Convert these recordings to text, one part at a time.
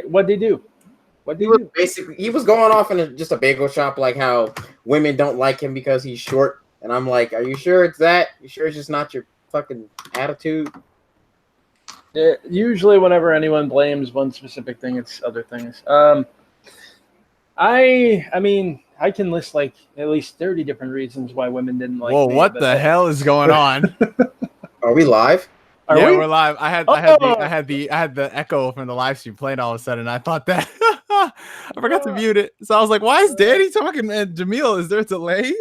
What'd they do? He was going off in just a bagel shop, like how women don't like him because he's short. And I'm like, are you sure it's that? You sure it's just not your fucking attitude? Yeah, usually, whenever anyone blames one specific thing, it's other things. I mean, I can list like at least 30 different reasons why women didn't like. Whoa, me, what the hell is going on? Are we live? We're live. I had the echo from the live stream playing all of a sudden. I thought that I forgot to mute it. So I was like, why is Danny talking and Jamil? Is there a delay?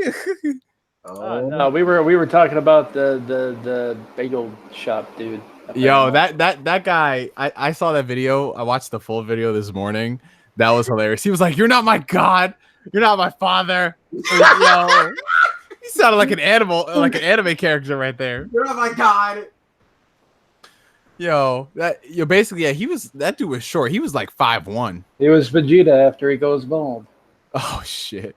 No, we were talking about the bagel shop dude. Yo, that guy, I saw that video. I watched the full video this morning. That was hilarious. He was like, "You're not my god. You're not my father." Yo, he sounded like an animal, like an anime character right there. You're not my god. Basically, yeah, that dude was short. He was like 5'1". He was Vegeta after he goes bald. Oh shit.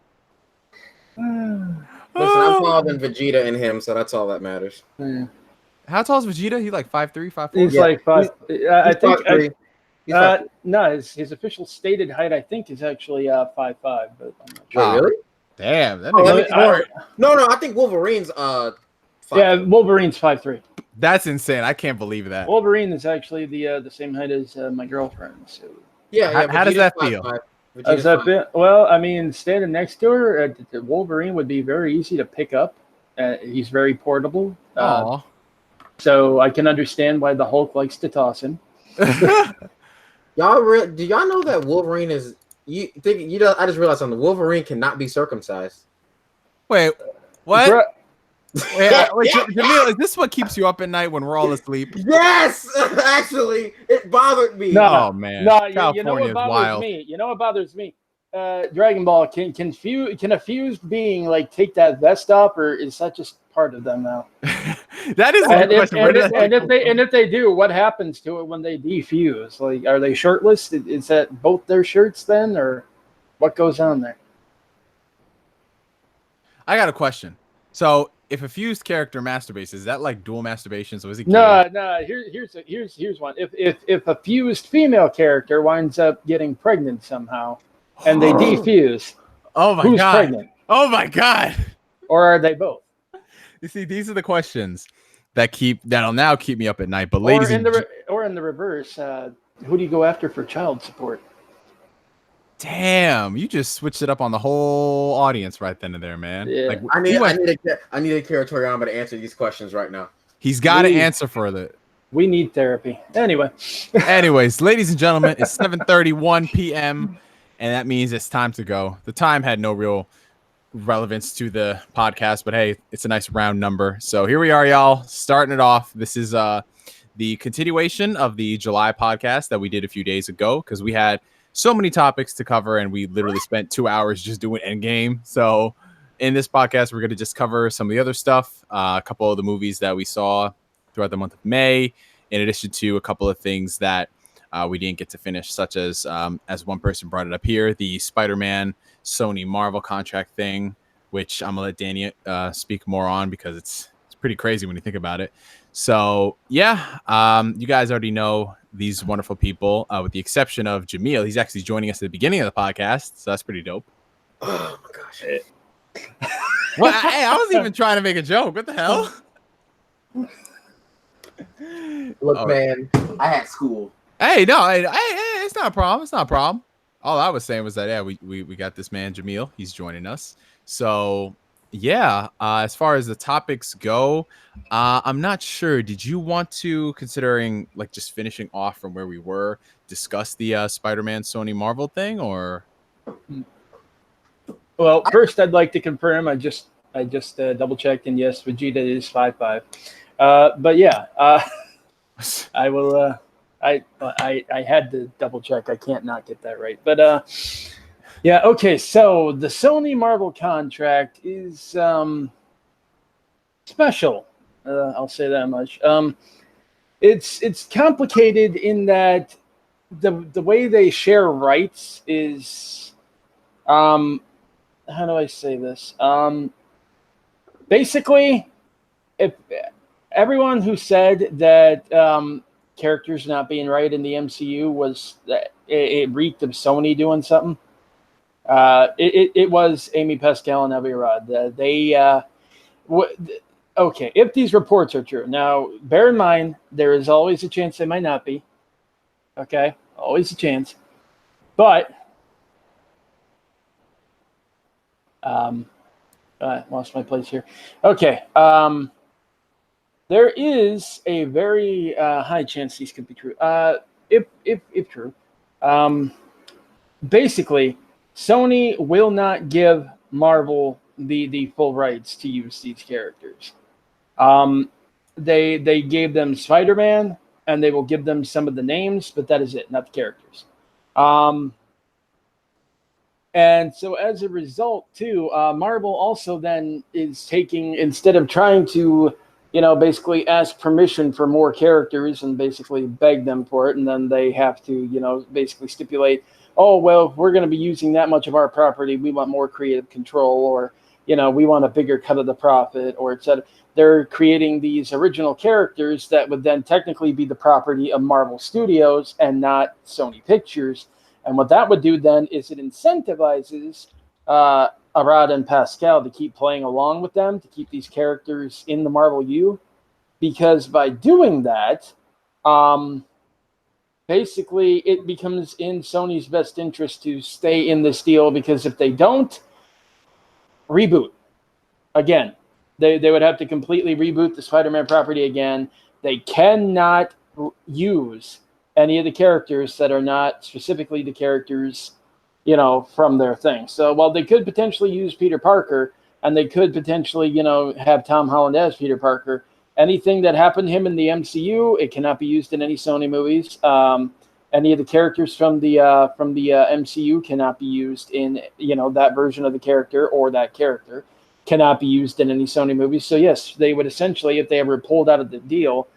Listen, I'm taller than Vegeta and him, so that's all that matters. Yeah. How tall is Vegeta? He's like 5'3", 5'4". He's like 5. I think. 5'3". No, his official stated height I think is actually 5'5", but I'm not sure. Oh, really? Damn. That no, I think Wolverine's 5'3". Yeah, Wolverine's 5'3". That's insane. I can't believe that. Wolverine is actually the same height as my girlfriend. So. Yeah. How does that feel? How does that feel? Well, I mean, standing next to her, Wolverine would be very easy to pick up. He's very portable. So I can understand why the Hulk likes to toss him. Do y'all know that Wolverine is? I just realized something. Wolverine cannot be circumcised. Wait, what? Wait, Jamil, is this what keeps you up at night when we're all asleep? Yes, actually, it bothered me. No, man. No, California you know what bothers wild. me? You know what bothers me? Dragon Ball can a fused being like take that vest off, or is that just part of them now? That is a good question. And if they do, what happens to it when they defuse? Like, are they shirtless? Is that both their shirts then, or what goes on there? I got a question. So, if a fused character masturbates, is that like dual masturbation? So is it? No. Here's one. If a fused female character winds up getting pregnant somehow, and they defuse, oh my who's god, pregnant? Oh my god, or are they both? You see, these are the questions that'll now keep me up at night. But or ladies, in the reverse, who do you go after for child support? Damn, you just switched it up on the whole audience right then and there, man. Yeah. Like, I need a Kiratoriyama to answer these questions right now. He's got to answer for it. We need therapy. Anyways, ladies and gentlemen, it's 7:31 p.m. and that means it's time to go. The time had no real relevance to the podcast, but hey, it's a nice round number. So here we are, y'all, starting it off. This is the continuation of the July podcast that we did a few days ago because we had so many topics to cover, and we literally spent 2 hours just doing Endgame. So in this podcast, we're going to just cover some of the other stuff, a couple of the movies that we saw throughout the month of May, in addition to a couple of things that we didn't get to finish, such as one person brought it up here, the Spider-Man Sony-Marvel contract thing, which I'm going to let Danny speak more on because it's pretty crazy when you think about it. So, yeah, you guys already know these wonderful people, with the exception of Jamil. He's actually joining us at the beginning of the podcast, so that's pretty dope. Oh, my gosh. Well, hey, I wasn't even trying to make a joke. What the hell? Look, man, I had school. Hey, no, hey, it's not a problem. It's not a problem. All I was saying was that, yeah, we got this man, Jamil. He's joining us. So, yeah, as far as the topics go, I'm not sure. Did you want to, considering like just finishing off from where we were, discuss the Spider-Man Sony-Marvel thing, or? Well, first I'd like to confirm. I just double checked, and yes, Vegeta is 5'5". But yeah, I will. I had to double check. I can't not get that right. But yeah, okay. So the Sony-Marvel contract is special. I'll say that much. It's complicated in that the way they share rights is how do I say this? Basically, if everyone who said that characters not being right in the MCU was that it reeked of Sony doing something. It was Amy Pascal and Avi Arad. Okay, if these reports are true. Now, bear in mind, there is always a chance they might not be. Okay, always a chance. But, I lost my place here. Okay, there is a very high chance these could be true. If true, basically, Sony will not give Marvel the full rights to use these characters. They gave them Spider-Man, and they will give them some of the names, but that is it, not the characters. And so as a result, too, Marvel also then is taking, instead of trying to, basically ask permission for more characters and basically beg them for it, and then they have to, basically stipulate, oh, well, if we're going to be using that much of our property, we want more creative control, or, we want a bigger cut of the profit, or et cetera. They're creating these original characters that would then technically be the property of Marvel Studios and not Sony Pictures. And what that would do then is it incentivizes Arad and Pascal to keep playing along with them, to keep these characters in the Marvel U, because by doing that, basically it becomes in Sony's best interest to stay in this deal, because if they don't, reboot. Again, they would have to completely reboot the Spider-Man property again. They cannot use any of the characters that are not specifically the characters, from their thing. So while they could potentially use Peter Parker, and they could potentially, have Tom Holland as Peter Parker, anything that happened to him in the MCU, it cannot be used in any Sony movies. Any of the characters from the MCU cannot be used in, that version of the character, or that character cannot be used in any Sony movies. So yes, they would essentially, if they ever pulled out of the deal,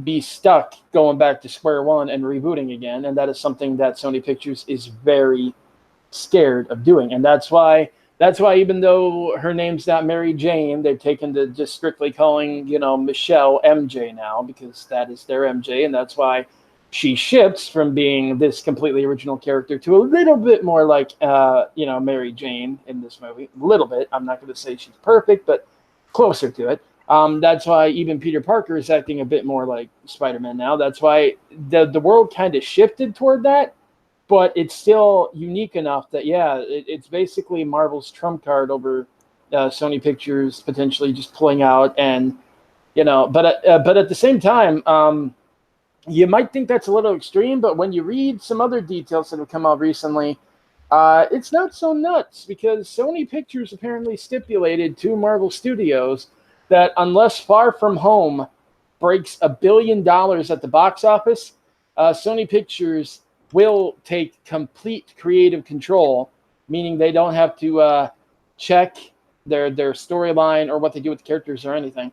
be stuck going back to square one and rebooting again. And that is something that Sony Pictures is very scared of doing. And that's why even though her name's not Mary Jane, they've taken to just strictly calling, Michelle MJ now, because that is their MJ. And that's why she shifts from being this completely original character to a little bit more like, Mary Jane in this movie. A little bit. I'm not going to say she's perfect, but closer to it. That's why even Peter Parker is acting a bit more like Spider-Man now. That's why the world kind of shifted toward that, but it's still unique enough that, it's basically Marvel's trump card over Sony Pictures potentially just pulling out. And, but at the same time, you might think that's a little extreme, but when you read some other details that have come out recently, it's not so nuts, because Sony Pictures apparently stipulated to Marvel Studios that unless Far From Home breaks $1 billion at the box office, Sony Pictures will take complete creative control, meaning they don't have to check their storyline or what they do with the characters or anything.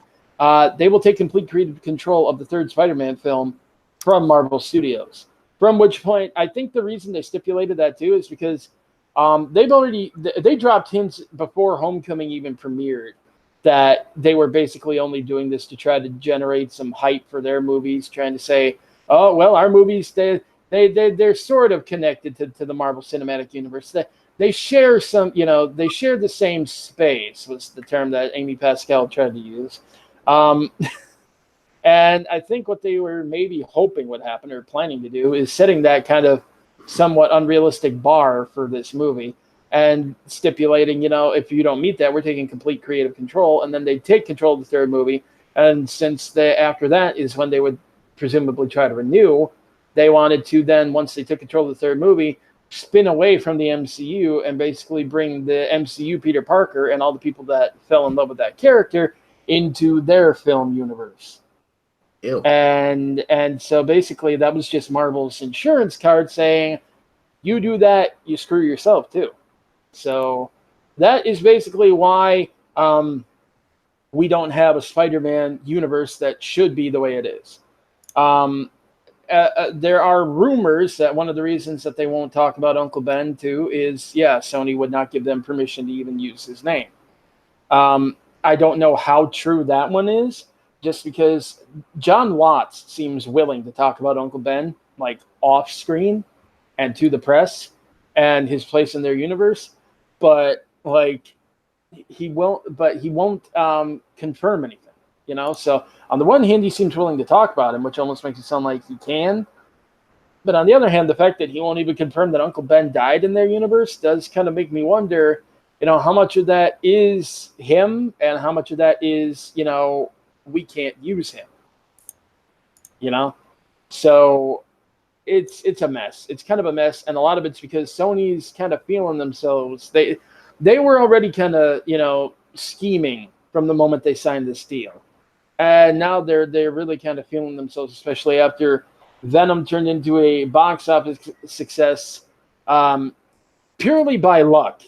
They will take complete creative control of the third Spider-Man film from Marvel Studios. From which point, I think the reason they stipulated that too is because they dropped hints before Homecoming even premiered that they were basically only doing this to try to generate some hype for their movies, trying to say, oh, well, our movies, they're sort of connected to the Marvel Cinematic Universe. They share some, they share the same space, was the term that Amy Pascal tried to use. And I think what they were maybe hoping would happen, or planning to do, is setting that kind of somewhat unrealistic bar for this movie and stipulating, if you don't meet that, we're taking complete creative control. And then they take control of the third movie. And since after that is when they would presumably try to renew, they wanted to then, once they took control of the third movie, spin away from the MCU and basically bring the MCU Peter Parker and all the people that fell in love with that character into their film universe. Ew. And so basically that was just Marvel's insurance card saying, you do that, you screw yourself too. So that is basically why we don't have a Spider-Man universe that should be the way it is. There are rumors that one of the reasons that they won't talk about Uncle Ben too is, Sony would not give them permission to even use his name. I don't know how true that one is, just because John Watts seems willing to talk about Uncle Ben like off screen and to the press and his place in their universe, but like he won't confirm anything, you know. So on the one hand, he seems willing to talk about him, which almost makes it sound like he can. But on the other hand, the fact that he won't even confirm that Uncle Ben died in their universe does kind of make me wonder, you know, how much of that is him and how much of that is, you know, we can't use him, you know. So it's a mess. It's kind of a mess, and a lot of it's because Sony's kind of feeling themselves. They were already kind of, you know, scheming from the moment they signed this deal, and now they're really kind of feeling themselves, especially after Venom turned into a box office success purely by luck.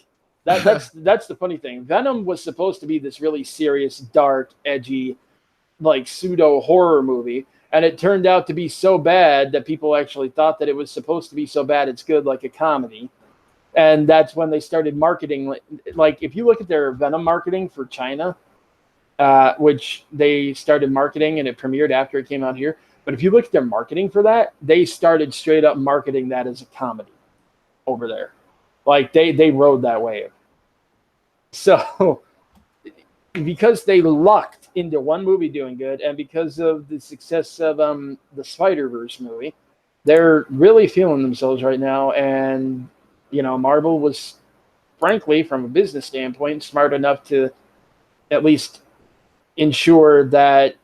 That's the funny thing. Venom was supposed to be this really serious, dark, edgy, like pseudo horror movie, and it turned out to be so bad that people actually thought that it was supposed to be so bad it's good, like a comedy. And that's when they started marketing. Like if you look at their Venom marketing for China, which they started marketing and it premiered after it came out here. But if you look at their marketing for that, they started straight up marketing that as a comedy over there. Like they rode that wave. So because they lucked into one movie doing good, and because of the success of the Spider-Verse movie, they're really feeling themselves right now. And you know, Marvel was, frankly, from a business standpoint, smart enough to at least ensure that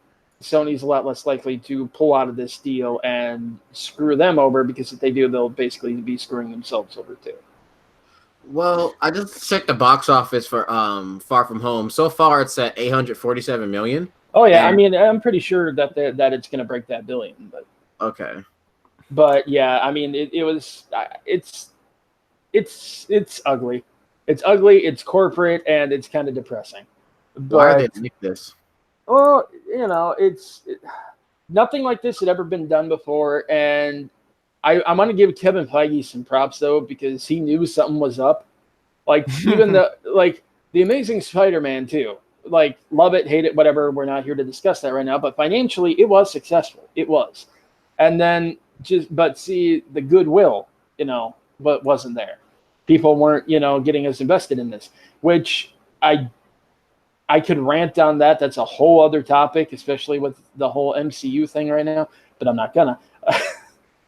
Sony's a lot less likely to pull out of this deal and screw them over, because if they do, they'll basically be screwing themselves over too. Well, I just checked the box office for Far From Home. So far, it's at 847 million. Oh yeah, I mean, I'm pretty sure that it's going to break that billion. But okay, but yeah, I mean, it's ugly. It's ugly. It's corporate, and it's kind of depressing. Why are they like this? Well, you know, nothing like this had ever been done before, and I'm going to give Kevin Feige some props though, because he knew something was up. Like even the Amazing Spider-Man 2, like love it, hate it, whatever. We're not here to discuss that right now, but financially it was successful. It was, and then but see the goodwill, you know, but wasn't there. People weren't, you know, getting as invested in this, which I could rant on that. That's a whole other topic, especially with the whole MCU thing right now, but I'm not gonna.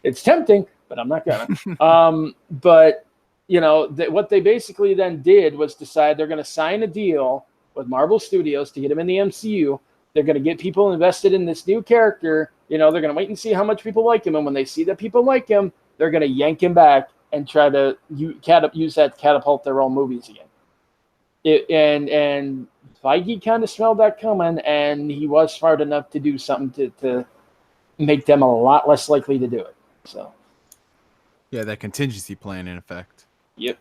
It's tempting, but I'm not gonna. But you know, what they basically then did was decide they're going to sign a deal with Marvel Studios to get him in the MCU. They're going to get people invested in this new character. You know, they're going to wait and see how much people like him, and when they see that people like him, they're going to yank him back and try to use that to catapult their own movies again. And Feige kind of smelled that coming, and he was smart enough to do something to make them a lot less likely to do it. So, yeah, that contingency plan in effect. Yep.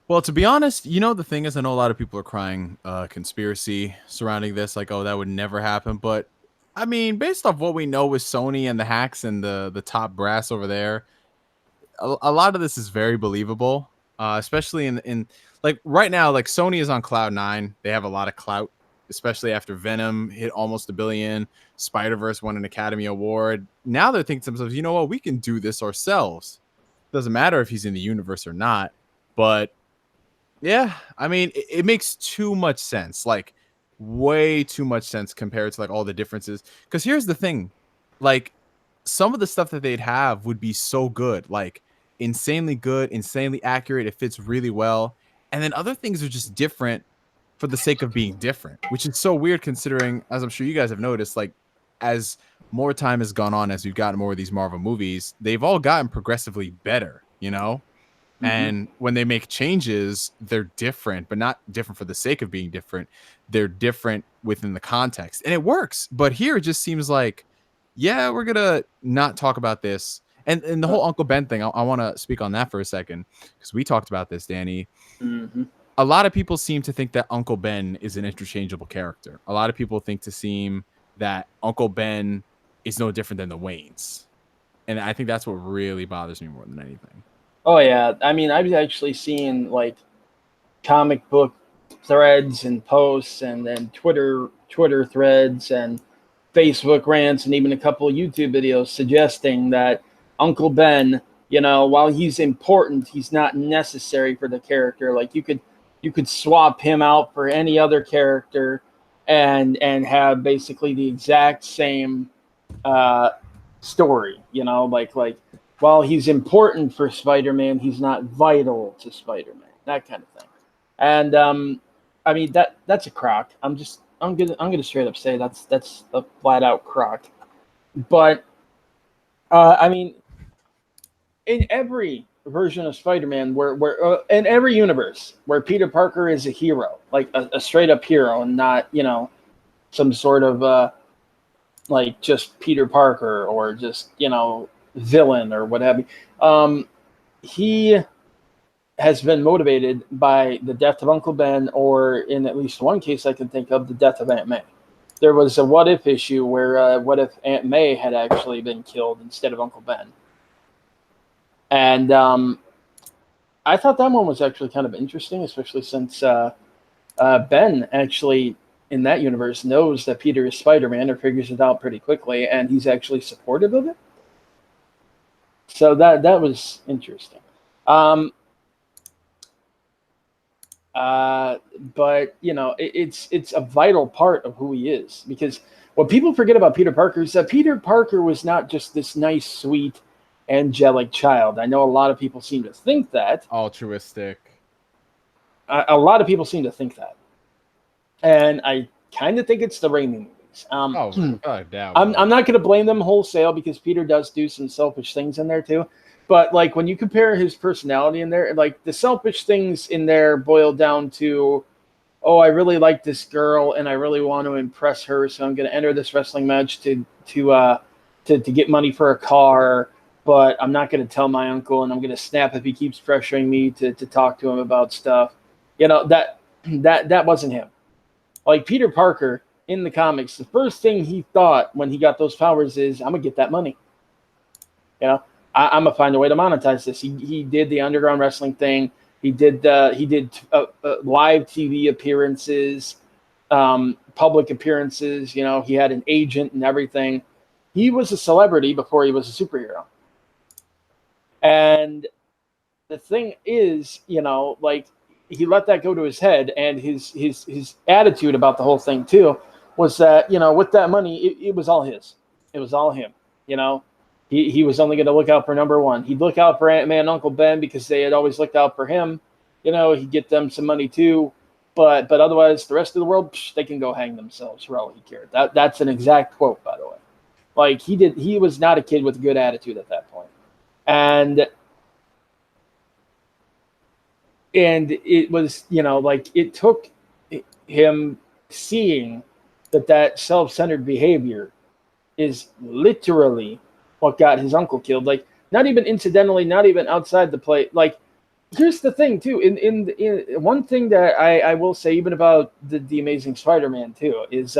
Well, to be honest, you know, the thing is, I know a lot of people are crying conspiracy surrounding this, like, oh, that would never happen. But I mean, based off what we know with Sony and the hacks and the top brass over there, a lot of this is very believable, especially in like right now, like Sony is on cloud 9. They have a lot of clout, especially after Venom hit almost $1 billion. Spider-Verse won an Academy Award. Now they're thinking to themselves, you know what, we can do this ourselves. Doesn't matter if he's in the universe or not. But yeah, I mean, it makes too much sense, like way too much sense compared to like all the differences. Because here's the thing, like some of the stuff that they'd have would be so good, like insanely good, insanely accurate. It fits really well. And then other things are just different for the sake of being different, which is so weird considering, as I'm sure you guys have noticed, like as more time has gone on, as we've gotten more of these Marvel movies, they've all gotten progressively better, you know? Mm-hmm. And when they make changes, they're different, but not different for the sake of being different. They're different within the context, and it works. But here it just seems like, yeah, we're going to not talk about this. And the whole Uncle Ben thing, I want to speak on that for a second, because we talked about this, Danny. Mm-hmm. A lot of people seem to think that Uncle Ben is an interchangeable character. A lot of people think that Uncle Ben is no different than the Waynes. And I think that's what really bothers me more than anything. Oh, yeah. I mean, I've actually seen, like, comic book threads and posts and then Twitter threads and Facebook rants and even a couple of YouTube videos suggesting that Uncle Ben, you know, while he's important, he's not necessary for the character. Like you could swap him out for any other character and have basically the exact same story, you know, like while he's important for Spider-Man, he's not vital to Spider-Man, that kind of thing. And I mean that's a crock. I'm gonna straight up say that's a flat out crock. But I mean, in every version of Spider-Man, where in every universe where Peter Parker is a hero, like a straight up hero, and not, you know, some sort of like just Peter Parker or just, you know, villain or what have you. He has been motivated by the death of Uncle Ben, or in at least one case I can think of, the death of Aunt May. There was a what if issue where what if Aunt May had actually been killed instead of Uncle Ben. And I thought that one was actually kind of interesting, especially since Ben actually, in that universe, knows that Peter is Spider-Man, or figures it out pretty quickly, and he's actually supportive of it. So that was interesting. But you know, it's a vital part of who he is, because what people forget about Peter Parker is that Peter Parker was not just this nice, sweet, angelic child. I know a lot of people seem to think that. Altruistic. A lot of people seem to think that, and I kind of think it's the Raimi movies. I'm not going to blame them wholesale, because Peter does do some selfish things in there too. But like when you compare his personality in there, like the selfish things in there boil down to, oh, I really like this girl and I really want to impress her, so I'm going to enter this wrestling match to get money for a car, but I'm not going to tell my uncle, and I'm going to snap if he keeps pressuring me to talk to him about stuff. You know, that wasn't him. Like Peter Parker in the comics, the first thing he thought when he got those powers is, I'm going to get that money. You know, I'm gonna find a way to monetize this. He did the underground wrestling thing. He did live TV appearances, public appearances. You know, he had an agent and everything. He was a celebrity before he was a superhero. And the thing is, you know, like he let that go to his head, and his attitude about the whole thing too was that, you know, with that money, it was all his. It was all him. You know. He was only going to look out for number one. He'd look out for Aunt May and Uncle Ben because they had always looked out for him. You know, he'd get them some money too. But otherwise, the rest of the world, they can go hang themselves for all he cared. That's an exact quote, by the way. Like he was not a kid with a good attitude at that point. And it was, you know, like it took him seeing that self-centered behavior is literally what got his uncle killed. Like, not even incidentally, not even outside the play. Like, here's the thing too. In one thing that I will say, even about the Amazing Spider-Man too, is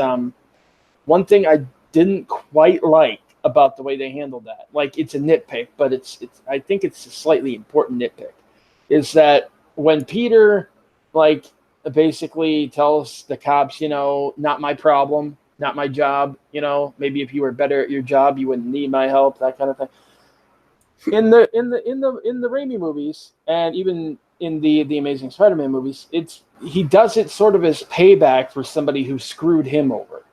one thing I didn't quite like about the way they handled that. Like, it's a nitpick, but it's I think it's a slightly important nitpick. Is that when Peter, like, basically tells the cops, you know, not my problem, not my job, you know, maybe if you were better at your job, you wouldn't need my help, that kind of thing. In the Raimi movies, and even in the Amazing Spider-Man movies, he does it sort of as payback for somebody who screwed him over,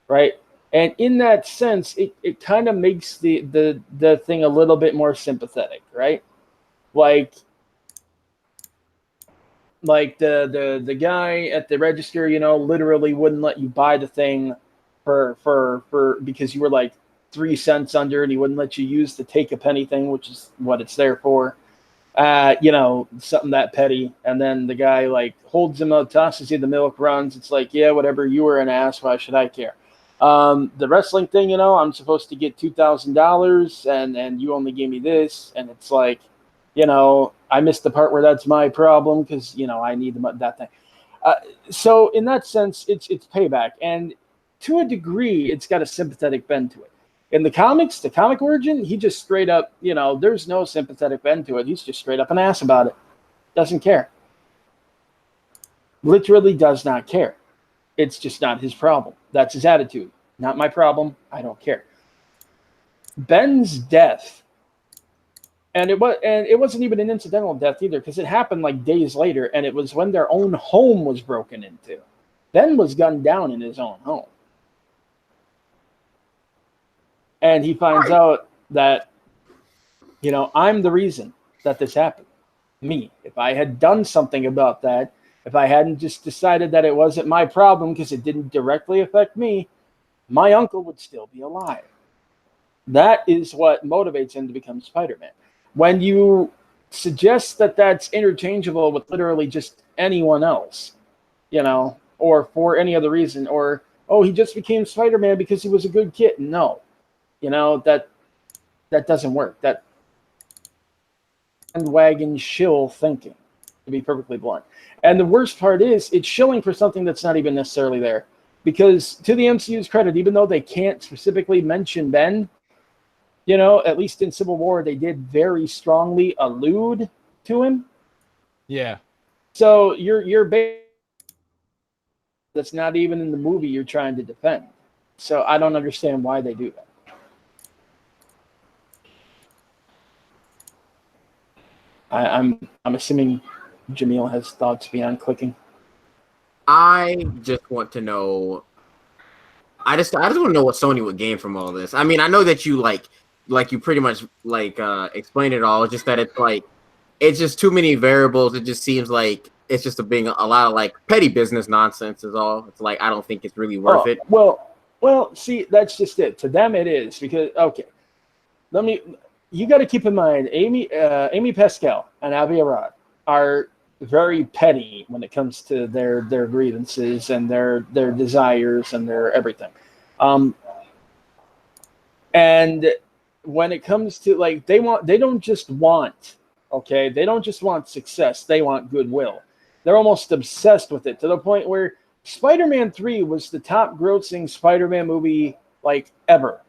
right? And in that sense, it kind of makes the thing a little bit more sympathetic, right? Like the guy at the register, you know, literally wouldn't let you buy the thing for because you were like 3 cents under, and he wouldn't let you use the take a penny thing, which is what it's there for. You know, something that petty. And then the guy like holds him up, tosses you the milk, runs. It's like, yeah, whatever, you were an ass, why should I care? The wrestling thing, you know, I'm supposed to get $2,000 and you only gave me this, and it's like, you know, I missed the part where that's my problem because, you know, I need that thing. So in that sense, it's payback. And to a degree, it's got a sympathetic bend to it. In the comics, the comic origin, he just straight up, you know, there's no sympathetic bend to it. He's just straight up an ass about it. Doesn't care. Literally does not care. It's just not his problem. That's his attitude. Not my problem. I don't care. Ben's death, and it wasn't even an incidental death either, because it happened like days later, and it was when their own home was broken into. Ben was gunned down in his own home. And he finds out that, I'm the reason that this happened. Me. If I had done something about that, if I hadn't just decided that it wasn't my problem because it didn't directly affect me, my uncle would still be alive. That is what motivates him to become Spider-Man. When you suggest that that's interchangeable with literally just anyone else, or for any other reason, or, oh, he just became Spider-Man because he was a good kid. No. That doesn't work. That bandwagon shill thinking, to be perfectly blunt. And the worst part is it's shilling for something that's not even necessarily there. Because to the MCU's credit, even though they can't specifically mention Ben, at least in Civil War, they did very strongly allude to him. Yeah. So you're that's not even in the movie you're trying to defend. So I don't understand why they do that. I'm assuming Jamil has thoughts beyond clicking. I just want to know. I just want to know what Sony would gain from all this. I mean, I know that you like you pretty much explained it all. It's just that it's just too many variables. It just seems like it's just being a lot of petty business nonsense is all. It's I don't think it's really worth it. Well, see, that's just it. To them, it is because you got to keep in mind, Amy Pascal and Avi Arad are very petty when it comes to their grievances and their desires and their everything. And when it comes to they don't just want success, they want goodwill. They're almost obsessed with it to the point where Spider-Man 3 was the top grossing Spider-Man movie ever.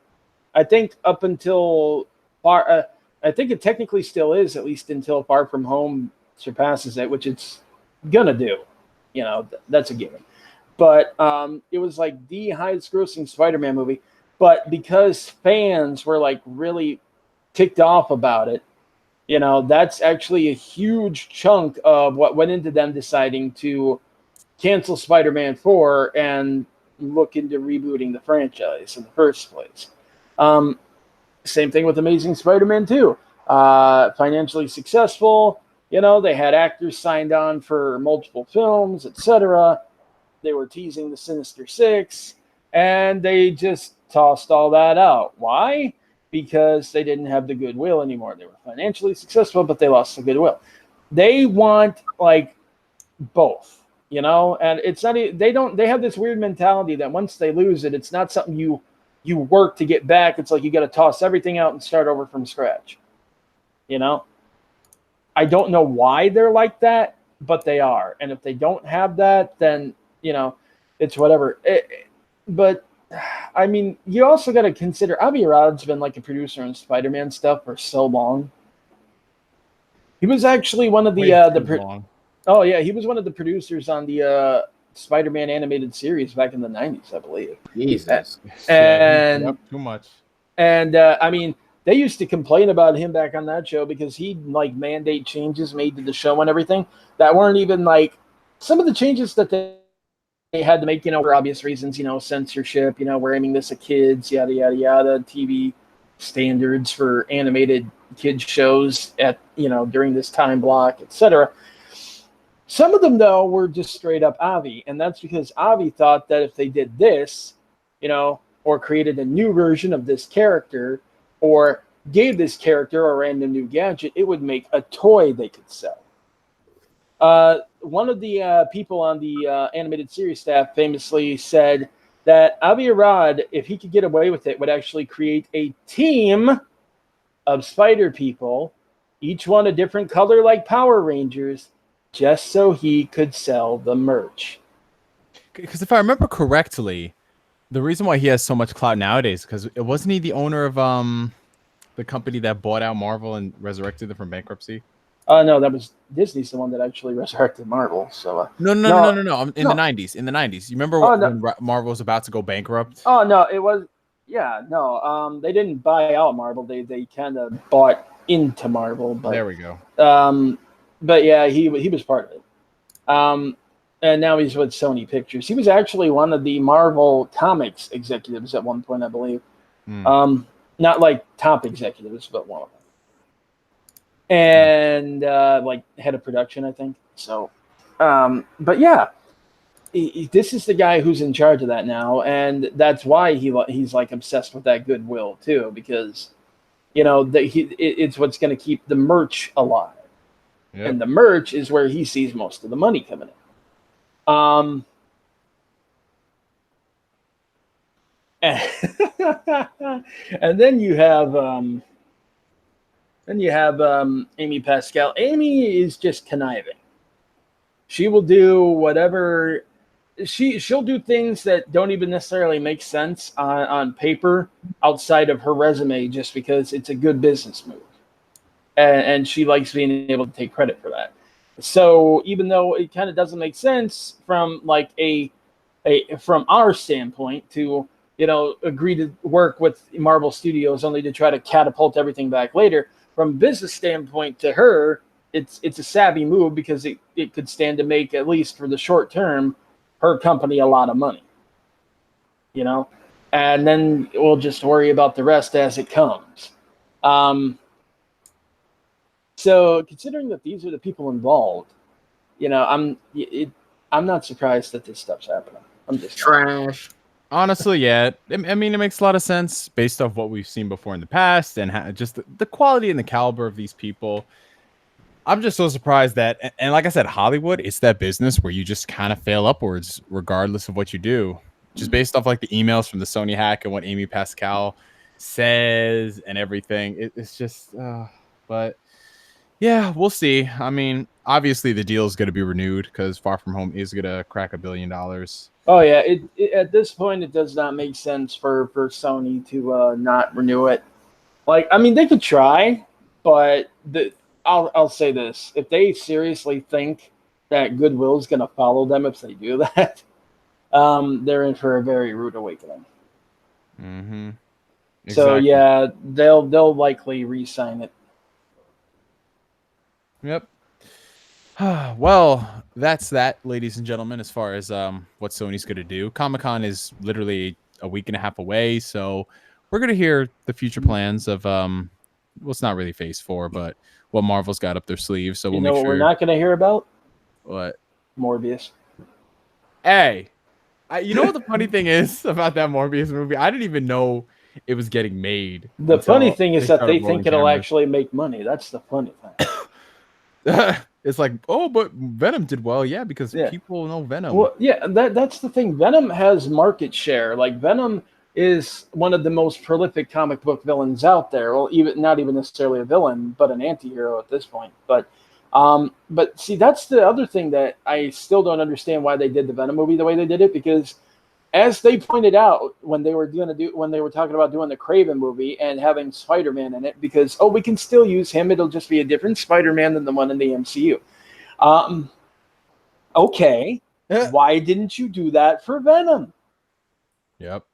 I think up until I think it technically still is, at least until Far From Home surpasses it, which it's gonna do. That's a given. But it was the highest grossing Spider-Man movie. But because fans were really ticked off about it, that's actually a huge chunk of what went into them deciding to cancel Spider-Man 4 and look into rebooting the franchise in the first place. Same thing with Amazing Spider-Man 2. Financially successful. They had actors signed on for multiple films, etc. They were teasing the Sinister Six, and they just tossed all that out. Why? Because they didn't have the goodwill anymore. They were financially successful, but they lost the goodwill. They want both, and it's not. They have this weird mentality that once they lose it, it's not something you work to get back. It's you got to toss everything out and start over from scratch. I don't know why they're like that, but they are. And if they don't have that, then, it's whatever. But, I mean, you also got to consider Avi Arad's been a producer on Spider-Man stuff for so long. He was actually one of the he was one of the producers on the Spider-Man animated series back in the 90s, I believe. Jesus. And too much. And I mean, they used to complain about him back on that show because he'd mandate changes made to the show and everything that weren't even some of the changes that they had to make, for obvious reasons, censorship, we're aiming this at kids, yada, yada, yada, TV standards for animated kids shows at, during this time block, etc. Some of them, though, were just straight up Avi, and that's because Avi thought that if they did this, or created a new version of this character, or gave this character a random new gadget, it would make a toy they could sell. One of the people on the animated series staff famously said that Avi Arad, if he could get away with it, would actually create a team of spider people, each one a different color like Power Rangers, just so he could sell the merch. Because if I remember correctly, the reason why he has so much clout nowadays, because wasn't he the owner of the company that bought out Marvel and resurrected them from bankruptcy? No, that was Disney's the one that actually resurrected Marvel. So No. In the 90s. In the 90s. You remember Oh, no. when Marvel was about to go bankrupt? Oh no, it was yeah, no. They didn't buy out Marvel. They kind of bought into Marvel. But There we go. but yeah, he was part of it. And now he's with Sony Pictures. He was actually one of the Marvel Comics executives at one point, I believe. Not like top executives, but one of them. And like head of production, I think. So, but yeah, this is the guy who's in charge of that now, and that's why he's like obsessed with that goodwill too, because you know it's what's going to keep the merch alive, and the merch is where he sees most of the money coming in. And then you have Amy Pascal. Amy is just conniving. She will do whatever. She'll do things that don't even necessarily make sense on paper outside of her resume, just because it's a good business move, and she likes being able to take credit for that. So even though it kind of doesn't make sense from like from our standpoint to agree to work with Marvel Studios only to try to catapult everything back later, from a business standpoint to her, it's a savvy move because it could stand to make, at least for the short term, her company a lot of money. And then we'll just worry about the rest as it comes. So considering that these are the people involved, I'm not surprised that this stuff's happening. I'm just trash. Honestly, yeah. I mean, it makes a lot of sense based off what we've seen before in the past and just the quality and the caliber of these people. I'm just so surprised that, and like I said, Hollywood, it's that business where you just kind of fail upwards regardless of what you do. Just based off like the emails from the Sony hack and what Amy Pascal says and everything. It's just, but yeah, we'll see. I mean, obviously the deal is going to be renewed because Far From Home is going to crack $1 billion. Oh yeah, at this point it does not make sense for Sony to not renew it. Like, I mean, they could try, but I'll say this: if they seriously think that goodwill is going to follow them if they do that, they're in for a very rude awakening. Mm-hmm. Exactly. So yeah, they'll likely re-sign it. Yep. Well, that's that, ladies and gentlemen, as far as what Sony's going to do. Comic-Con is literally a week and a half away, so we're going to hear the future plans of well, it's not really Phase 4, but what Marvel's got up their sleeves. So we'll make sure. What we're not going to hear about? What? Morbius. Hey, you know what the funny thing is about that Morbius movie? I didn't even know it was getting made. The funny thing is that they think it'll actually make money. That's the funny thing. It's like, oh, but Venom did well. Yeah, because people know Venom. Well, yeah, that's the thing. Venom has market share. Like, Venom is one of the most prolific comic book villains out there. Well, not even necessarily a villain, but an anti-hero at this point. But see, that's the other thing that I still don't understand why they did the Venom movie the way they did it, because as they pointed out when they were talking about doing the Kraven movie and having Spider-Man in it, because we can still use him, it'll just be a different Spider-Man than the one in the MCU. Okay, why didn't you do that for Venom? Yep.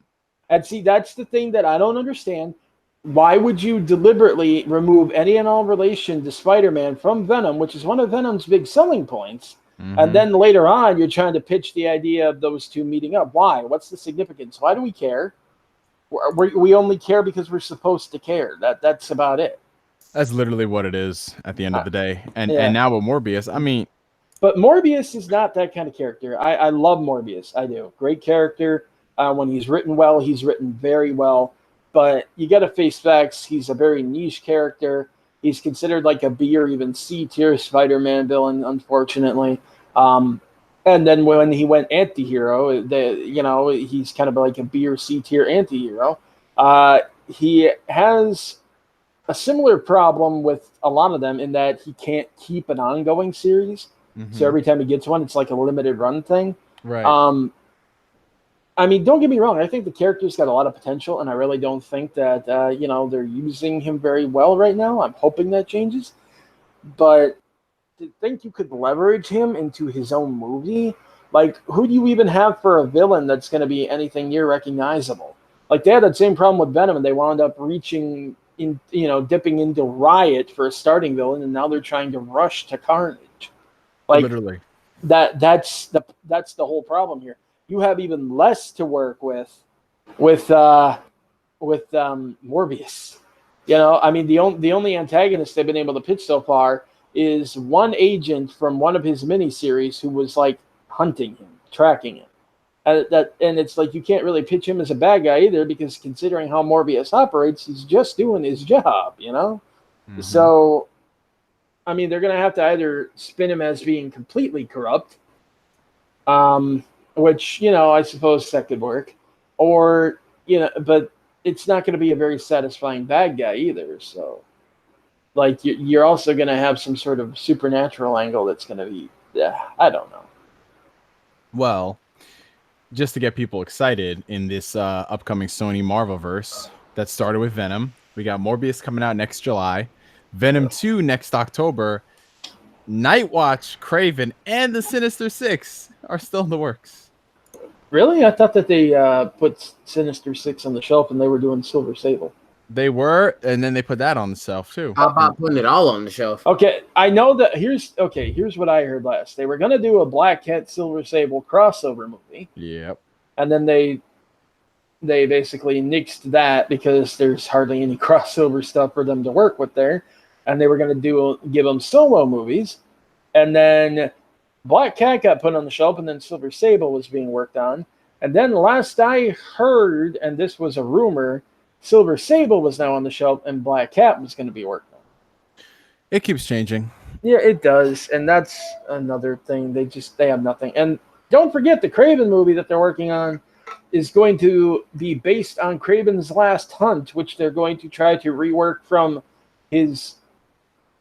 And see, that's the thing that I don't understand. Why would you deliberately remove any and all relation to Spider-Man from Venom, which is one of Venom's big selling points? Mm-hmm. And then later on, you're trying to pitch the idea of those two meeting up. Why? What's the significance? Why do we care? We only care because we're supposed to care. That's about it. That's literally what it is at the end of the day. And now with Morbius, I mean. But Morbius is not that kind of character. I love Morbius. I do. Great character. When he's written well, he's written very well. But you got to face facts. He's a very niche character. He's considered like a B or even C tier Spider-Man villain, unfortunately. And then when he went anti-hero, he's kind of like a B or C tier anti-hero. He has a similar problem with a lot of them in that he can't keep an ongoing series. Mm-hmm. So every time he gets one, it's like a limited run thing. Right. I mean, don't get me wrong. I think the character's got a lot of potential, and I really don't think that, they're using him very well right now. I'm hoping that changes. but to think you could leverage him into his own movie, like, who do you even have for a villain that's going to be anything near recognizable? Like, they had that same problem with Venom, and they wound up reaching in, dipping into Riot for a starting villain, and now they're trying to rush to Carnage. Like, Literally. That's the whole problem here. You have even less to work with Morbius. I mean, the only antagonist they've been able to pitch so far is one agent from one of his miniseries who was like hunting him, tracking him. And it's like, you can't really pitch him as a bad guy either, because considering how Morbius operates, he's just doing his job, Mm-hmm. So, I mean, they're going to have to either spin him as being completely corrupt, which, I suppose that could work, or, but it's not going to be a very satisfying bad guy either. So, like, you're also going to have some sort of supernatural angle that's going to be, I don't know. Well, just to get people excited in this upcoming Sony-Marvel verse that started with Venom, we got Morbius coming out next July, Venom 2 next October, Nightwatch, Kraven, and the Sinister Six are still in the works. Really? I thought that they put Sinister Six on the shelf and they were doing Silver Sable. They were, and then they put that on the shelf too. How about putting it all on the shelf? Okay, I know that. Here's what I heard last. They were going to do a Black Cat Silver Sable crossover movie. Yep. And then they basically nixed that because there's hardly any crossover stuff for them to work with there. And they were going to give them solo movies. And then Black Cat got put on the shelf, and then Silver Sable was being worked on. And then last I heard, and this was a rumor, Silver Sable was now on the shelf, and Black Cat was going to be worked on. It keeps changing. Yeah, it does, and that's another thing. They have nothing. And don't forget, the Kraven movie that they're working on is going to be based on Kraven's Last Hunt, which they're going to try to rework from his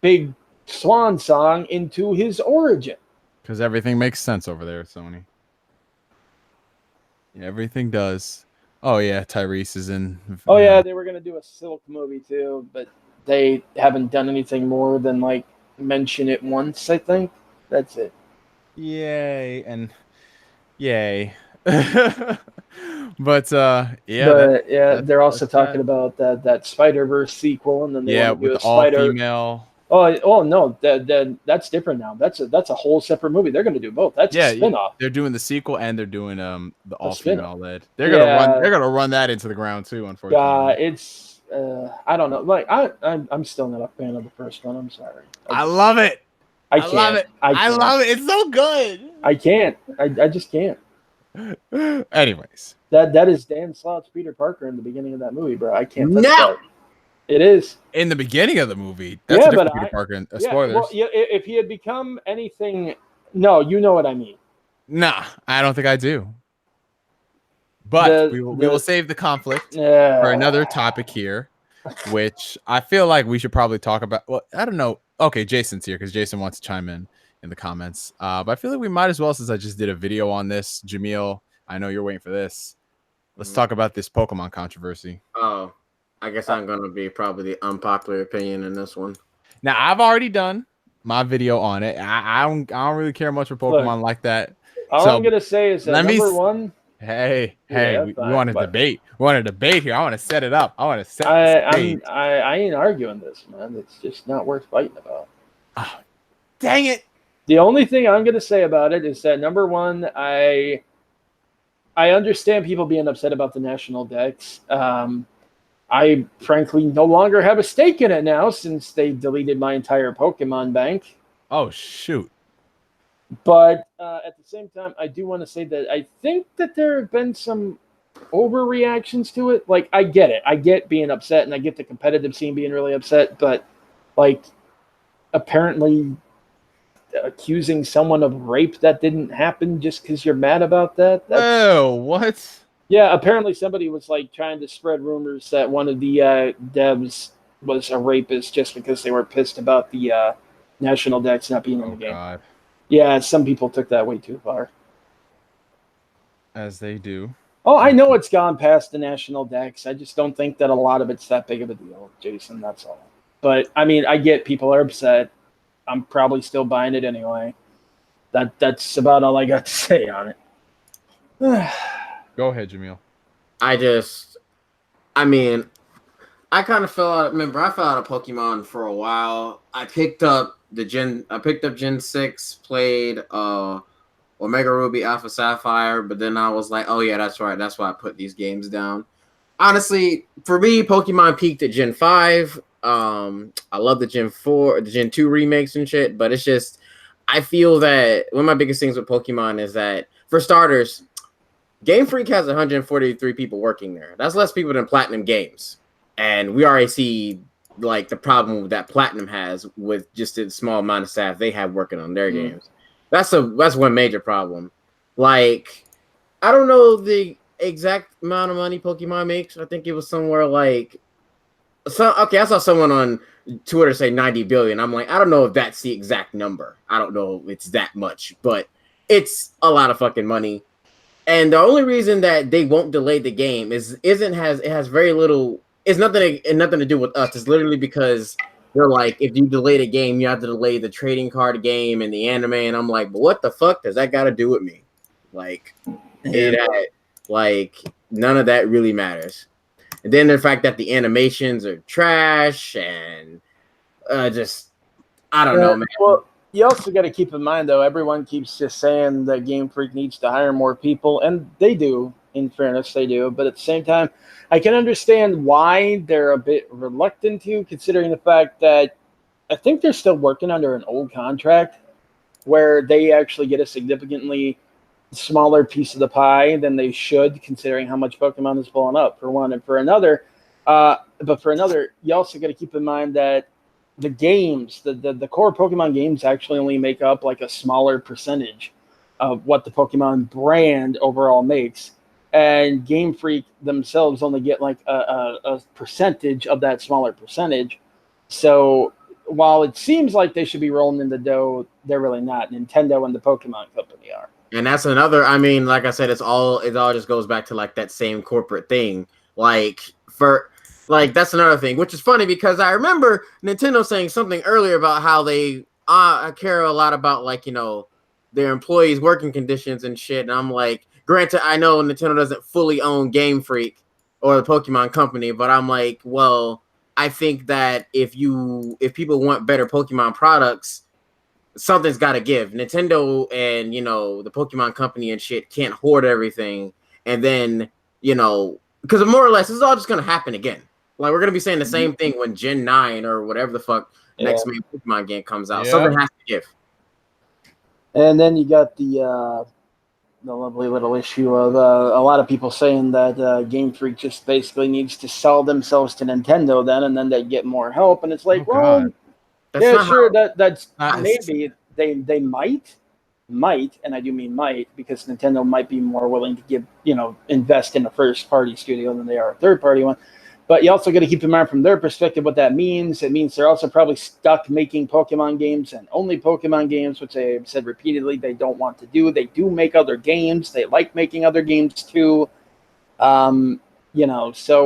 big swan song into his origin. Because everything makes sense over there at Sony. Yeah, everything does. Oh, yeah, Tyrese is in. Oh, yeah, they were going to do a Silk movie, too, but they haven't done anything more than, like, mention it once, I think. That's it. Yay, and yay. But, yeah. But, they're also talking about that Spider-Verse sequel, and then they want to do with a all-female. Oh no, that's different now. That's a whole separate movie. They're going to do both. That's a spinoff. They're doing the sequel and they're doing the all-female led. They're gonna run that into the ground too. Unfortunately, it's I don't know. Like I'm still not a fan of the first one. I'm sorry. I love it. I love it. I love it. It's so good. I can't. I just can't. Anyways, that is Dan Slott's Peter Parker in the beginning of that movie, bro. I can't. No. It is in the beginning of the movie. That's a different Peter Parker. Spoilers. Well, if he had become anything, no, you know what I mean. Nah, I don't think I do. But we will save the conflict for another topic here, which I feel like we should probably talk about. Well, I don't know. Okay, Jason's here because Jason wants to chime in the comments. But I feel like we might as well, since I just did a video on this. Jamil, I know you're waiting for this. Let's talk about this Pokemon controversy. Oh. I guess I'm going to be probably the unpopular opinion in this one. Now, I've already done my video on it. I don't really care much for Pokemon like that. All I'm going to say is that number one. Hey, we want to debate. We want to debate here. I want to set it up. I want to set the stage. I ain't arguing this, man. It's just not worth fighting about. Oh, dang it. The only thing I'm going to say about it is that, number one, I understand people being upset about the national decks. I frankly no longer have a stake in it now since they deleted my entire Pokemon bank. Oh, shoot. But at the same time, I do want to say that I think that there have been some overreactions to it. Like, I get it. I get being upset, and I get the competitive scene being really upset. But, like, apparently accusing someone of rape that didn't happen just because you're mad about that. Oh, what? Yeah, apparently somebody was like trying to spread rumors that one of the devs was a rapist just because they were pissed about the national decks not being in the game. God. Yeah, some people took that way too far. As they do. Oh, I know it's gone past the national decks. I just don't think that a lot of it's that big of a deal, Jason. That's all. But I mean, I get people are upset. I'm probably still buying it anyway. That's about all I got to say on it. Go ahead, Jamil. I kind of fell out. Remember, I fell out of Pokemon for a while. I picked up Gen 6, played Omega Ruby, Alpha Sapphire, but then I was like, oh yeah, that's right. That's why I put these games down. Honestly, for me, Pokemon peaked at Gen 5. I love the Gen 4, the Gen 2 remakes and shit, but it's just, I feel that one of my biggest things with Pokemon is that, for starters, Game Freak has 143 people working there. That's less people than Platinum Games. And we already see like the problem that Platinum has with just the small amount of staff they have working on their games. That's one major problem. Like, I don't know the exact amount of money Pokemon makes. I think it was somewhere like I saw someone on Twitter say 90 billion. I'm like, I don't know if that's the exact number. I don't know if it's that much, but it's a lot of fucking money. And the only reason that they won't delay the game has very little. It's nothing to do with us. It's literally because they're like, if you delay the game, you have to delay the trading card game and the anime. And I'm like, but what the fuck does that got to do with me? Like, none of that really matters. And then the fact that the animations are trash and I don't know, man. Well, you also got to keep in mind, though, everyone keeps just saying that Game Freak needs to hire more people, and they do. In fairness, they do. But at the same time, I can understand why they're a bit reluctant to, considering the fact that I think they're still working under an old contract where they actually get a significantly smaller piece of the pie than they should, considering how much Pokemon is blowing up, for one. And for another, you also got to keep in mind that the games, the core Pokemon games actually only make up like a smaller percentage of what the Pokemon brand overall makes. And Game Freak themselves only get like a percentage of that smaller percentage. So while it seems like they should be rolling in the dough, they're really not. Nintendo and the Pokemon Company are. And that's another, I mean, like I said, it all just goes back to like that same corporate thing. That's another thing, which is funny because I remember Nintendo saying something earlier about how they care a lot about, like, you know, their employees' working conditions and shit. And I'm like, granted, I know Nintendo doesn't fully own Game Freak or the Pokemon Company, but I'm like, well, I think that if people want better Pokemon products, something's got to give. Nintendo and, you know, the Pokemon Company and shit can't hoard everything. And then, you know, because more or less, this is all just going to happen again. Like, we're going to be saying the same thing when Gen 9 or whatever the fuck next main Pokemon game comes out. Yeah. Something has to give. And then you got the lovely little issue of a lot of people saying that Game Freak just basically needs to sell themselves to Nintendo then, and then they get more help. And it's like, that's maybe they might, and I do mean might, because Nintendo might be more willing to invest in a first party studio than they are a third party one. But you also got to keep in mind from their perspective what that means. It means they're also probably stuck making Pokemon games and only Pokemon games, which they have said repeatedly they don't want to do. They do make other games. They like making other games too. So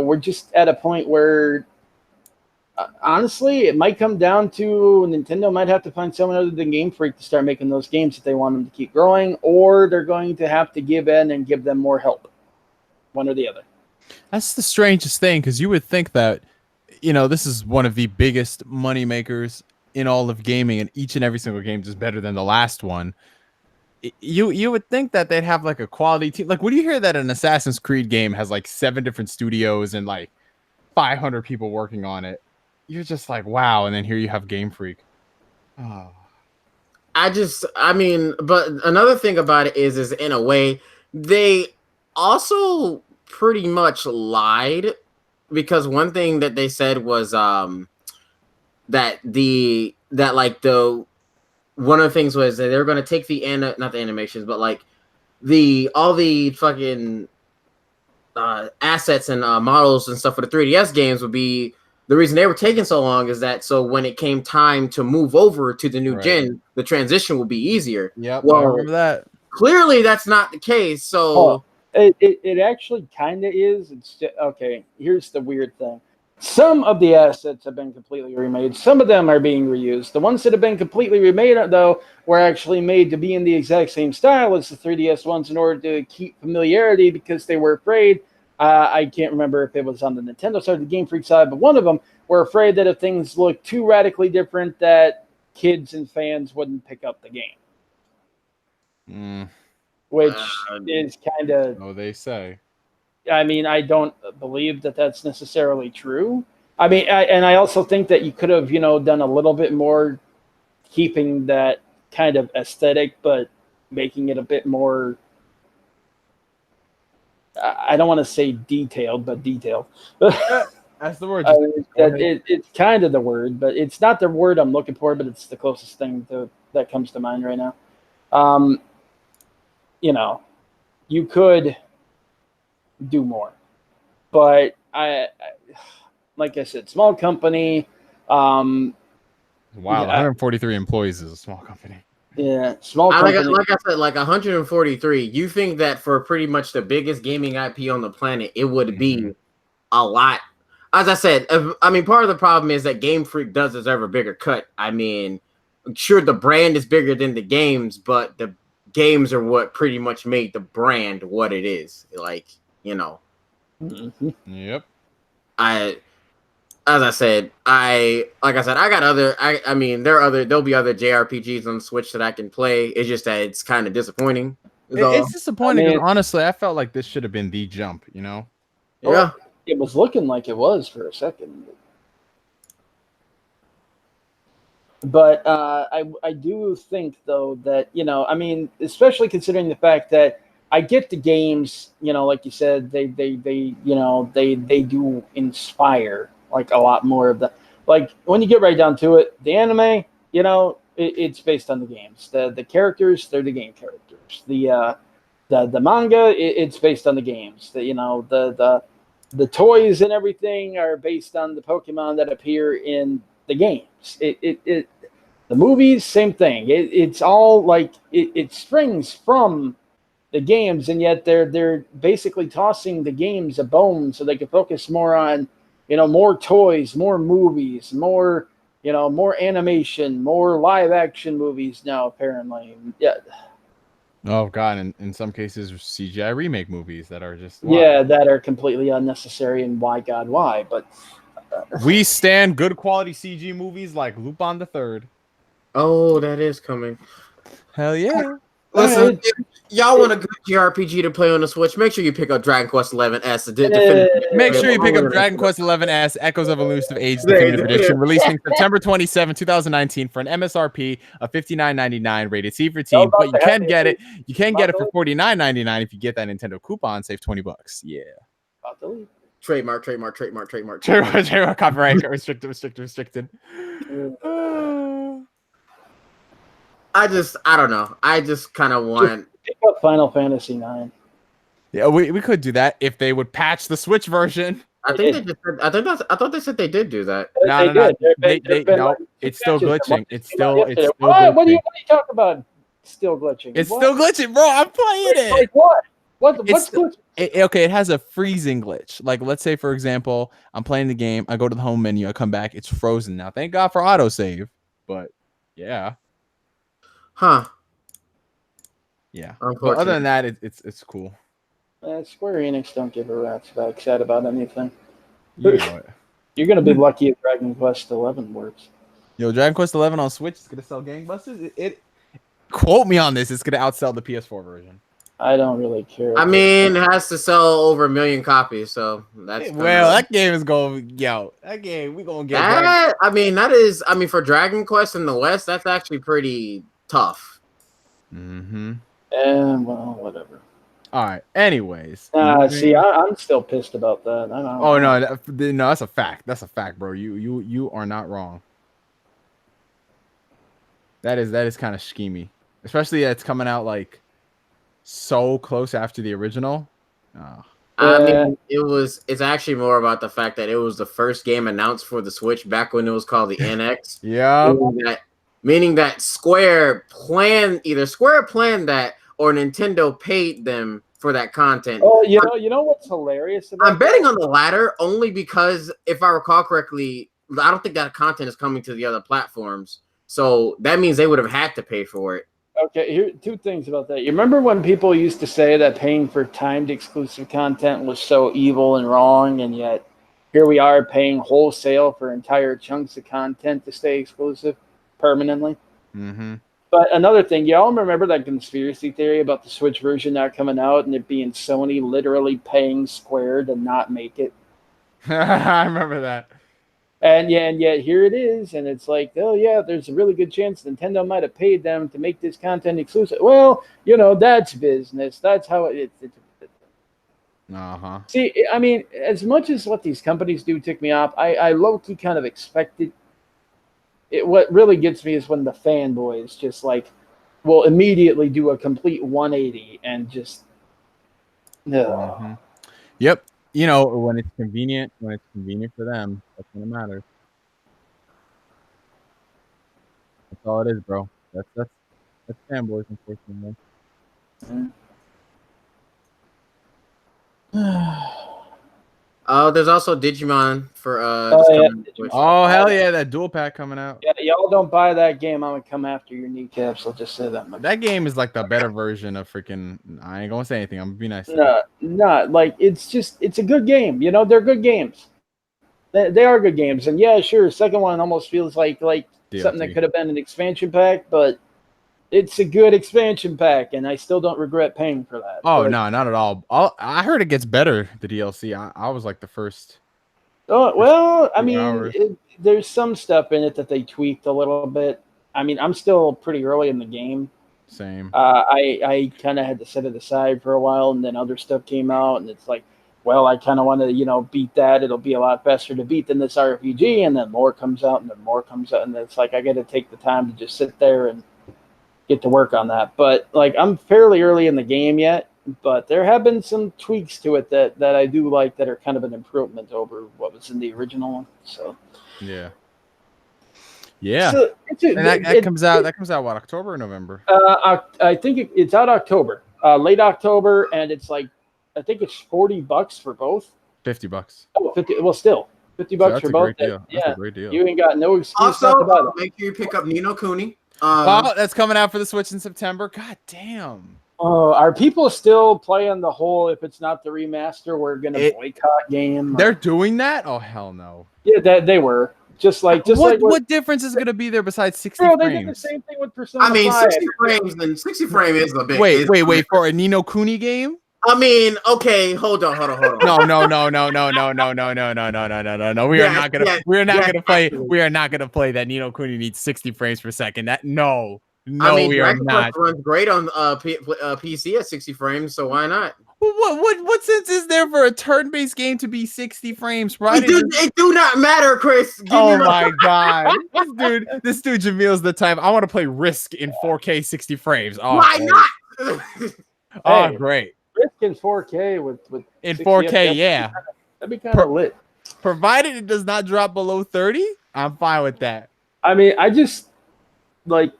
we're just at a point where, honestly, it might come down to Nintendo might have to find someone other than Game Freak to start making those games if they want them to keep growing, or they're going to have to give in and give them more help. One or the other. That's the strangest thing, because you would think that, you know, this is one of the biggest money makers in all of gaming, and each and every single game is better than the last one. You would think that they'd have like a quality team. Like, when you hear that an Assassin's Creed game has like 7 different studios and like 500 people working on it, you're just like, wow. And then here you have Game Freak. Oh. But another thing about it is in a way, they also pretty much lied, because one thing that they said was one of the things was that they were going to take not the animations, but like all the fucking assets and models and stuff for the 3DS games would be the reason they were taking so long, is that so when it came time to move over to the new gen, the transition will be easier. Yeah, well, I remember that. Clearly, that's not the case. So it actually kind of is. It's just, okay. Here's the weird thing. Some of the assets have been completely remade. Some of them are being reused. The ones that have been completely remade, though, were actually made to be in the exact same style as the 3DS ones in order to keep familiarity because they were afraid. I can't remember if it was on the Nintendo side or the Game Freak side, but one of them were afraid that if things looked too radically different, that kids and fans wouldn't pick up the game. Which is kind of... Oh, they say. I mean, I don't believe that that's necessarily true. I mean, I also think that you could have, done a little bit more keeping that kind of aesthetic, but making it a bit more, I don't want to say detailed, but detailed. That's the word. It's kind of the word, but it's not the word I'm looking for, but it's the closest thing that comes to mind right now. You could do more, but I like I said, small company. Wow, 143 employees is a small company. Yeah, small company. Like I said, like 143. You think that for pretty much the biggest gaming IP on the planet, it would be a lot. As I said, part of the problem is that Game Freak does deserve a bigger cut. I mean, sure, the brand is bigger than the games, but the games are what pretty much made the brand what it is. Like, Yep. As I said, I got other. There'll be other JRPGs on the Switch that I can play. It's just that it's kind of disappointing. It's disappointing because honestly, I felt like this should have been the jump. Yeah, it was looking like it was for a second. But I do think though that especially considering the fact that I get the games, like you said, they do inspire like a lot more of the, like when you get right down to it, the anime, it's based on the games. The characters, they're the game characters. The manga, it's based on the games. The toys and everything are based on the Pokemon that appear in the games. The movies, same thing. It's all like it springs from the games, and yet they're basically tossing the games a bone so they can focus more on more toys, more movies, more more animation, more live action movies now apparently. Yeah. Oh god, and in some cases CGI remake movies that are just that are completely unnecessary, and why but we stand good quality CG movies like Lupin the Third. Oh, that is coming. Hell yeah. Listen, if y'all want a good JRPG to play on the Switch, make sure you pick up Dragon Quest XI S. Make sure you pick up Dragon Quest XI S Echoes of Elusive Age Definitive Edition, releasing September 27, 2019 for an MSRP of $59.99, rated C for teen. But you can get it. You can get it for $49.99 if you get that Nintendo coupon, save $20. Yeah. Trademark. Copyright restricted. I don't know. I just kind of want pick up Final Fantasy IX. Yeah, we could do that if they would patch the Switch version. I think they just said, I thought they said they did do that. No. It's still glitching. It's still glitching. What are you talking about? Still glitching. It's still glitching, bro. I'm playing it. Like what? What's glitching? Okay, it has a freezing glitch. Like, let's say, for example, I'm playing the game. I go to the home menu. I come back. It's frozen now. Thank God for autosave. But, yeah. Huh. Yeah. But other than that, it's cool. Square Enix don't give a rat's backside about anything. You know it. You're going to be lucky if Dragon Quest XI works. Yo, Dragon Quest XI on Switch is going to sell gangbusters. It quote me on this. It's going to outsell the PS4 version. I don't really care. I mean, it has to sell over 1 million copies, so that's that game is going. Yo, that game we gonna get that. I mean, for Dragon Quest in the West, that's actually pretty tough. And well, whatever. All right. Anyways, see, I'm still pissed about that. I don't. Oh no, that's a fact. That's a fact, bro. You are not wrong. That is kind of schemy, especially that it's coming out like so close after the original. I mean, it's actually more about the fact that it was the first game announced for the Switch back when it was called the NX. Yeah. Meaning that Square planned that or Nintendo paid them for that content. Oh, you know what's hilarious about I'm betting on the latter only because if I recall correctly, I don't think that content is coming to the other platforms. So that means they would have had to pay for it. Okay, here two things about that. You remember when people used to say that paying for timed exclusive content was so evil and wrong, and yet here we are paying wholesale for entire chunks of content to stay exclusive permanently? Mm-hmm. But another thing, y'all remember that conspiracy theory about the Switch version not coming out and it being Sony literally paying Square to not make it? I remember that. And yet here it is, and it's like, oh yeah, there's a really good chance Nintendo might have paid them to make this content exclusive. Well, that's business. That's how it. Uh-huh. See, I mean, as much as what these companies do tick me off, I low-key kind of expected. What really gets me is when the fanboys just will immediately do a complete 180 and just. Mm-hmm. Yep. When it's convenient for them, that's when it matters. That's all it is, bro. That's fanboys, unfortunately. There's also Digimon for Oh hell yeah, that dual pack coming out. Yeah, y'all don't buy that game, I'm gonna come after your kneecaps. I'll just say that much. That game is like the better version of freaking. I ain't gonna say anything. I'm gonna be nice. No, it's a good game. They're good games. They are good games, and yeah, sure. Second one almost feels like DLC. Something that could have been an expansion pack, but it's a good expansion pack, and I still don't regret paying for that. Oh no, not at all. I heard it gets better. The DLC. I was like the first. Oh well, I mean, there's some stuff in it that they tweaked a little bit. I mean, I'm still pretty early in the game. Same. I kind of had to set it aside for a while, and then other stuff came out, and it's like, well, I kind of want to, beat that. It'll be a lot faster to beat than this RPG, and then more comes out, and then more comes out, and it's like I got to take the time to just sit there and get to work on that. But I'm fairly early in the game yet, but there have been some tweaks to it that I do like that are kind of an improvement over what was in the original one. So yeah. Yeah, so that comes out. That comes out what, October or November? I think it's out October, late October, and it's I think it's $40 for both. $50. Oh, 50. Well, still $50 for both. Deal. That's a great deal. You ain't got no excuse. Also, make sure you pick up Ni no Kuni. That's coming out for the Switch in September. God damn. Oh, are people still playing the whole? If it's not the remaster, we're gonna boycott game. They're doing that? Oh hell no. Yeah, they were. What difference is going to be there besides 60 frames? They did the same thing with Persona 5. 60 frames and 60 frame is a big. Wait for a Ni no Kuni game? I mean, okay, hold on. No. We are not gonna play that Ni no Kuni needs 60 frames per second. We are not. Runs great on PC at 60 frames, so why not? What sense is there for a turn-based game to be 60 frames, bro? It do not matter, Chris. Oh my god, this dude Jamil's the type. I want to play Risk in 4K 60 frames. Oh, why not? Hey, great. Risk in 4K with in 4K, yeah, that'd be kind of lit. Provided it does not drop below 30, I'm fine with that. I mean, I just are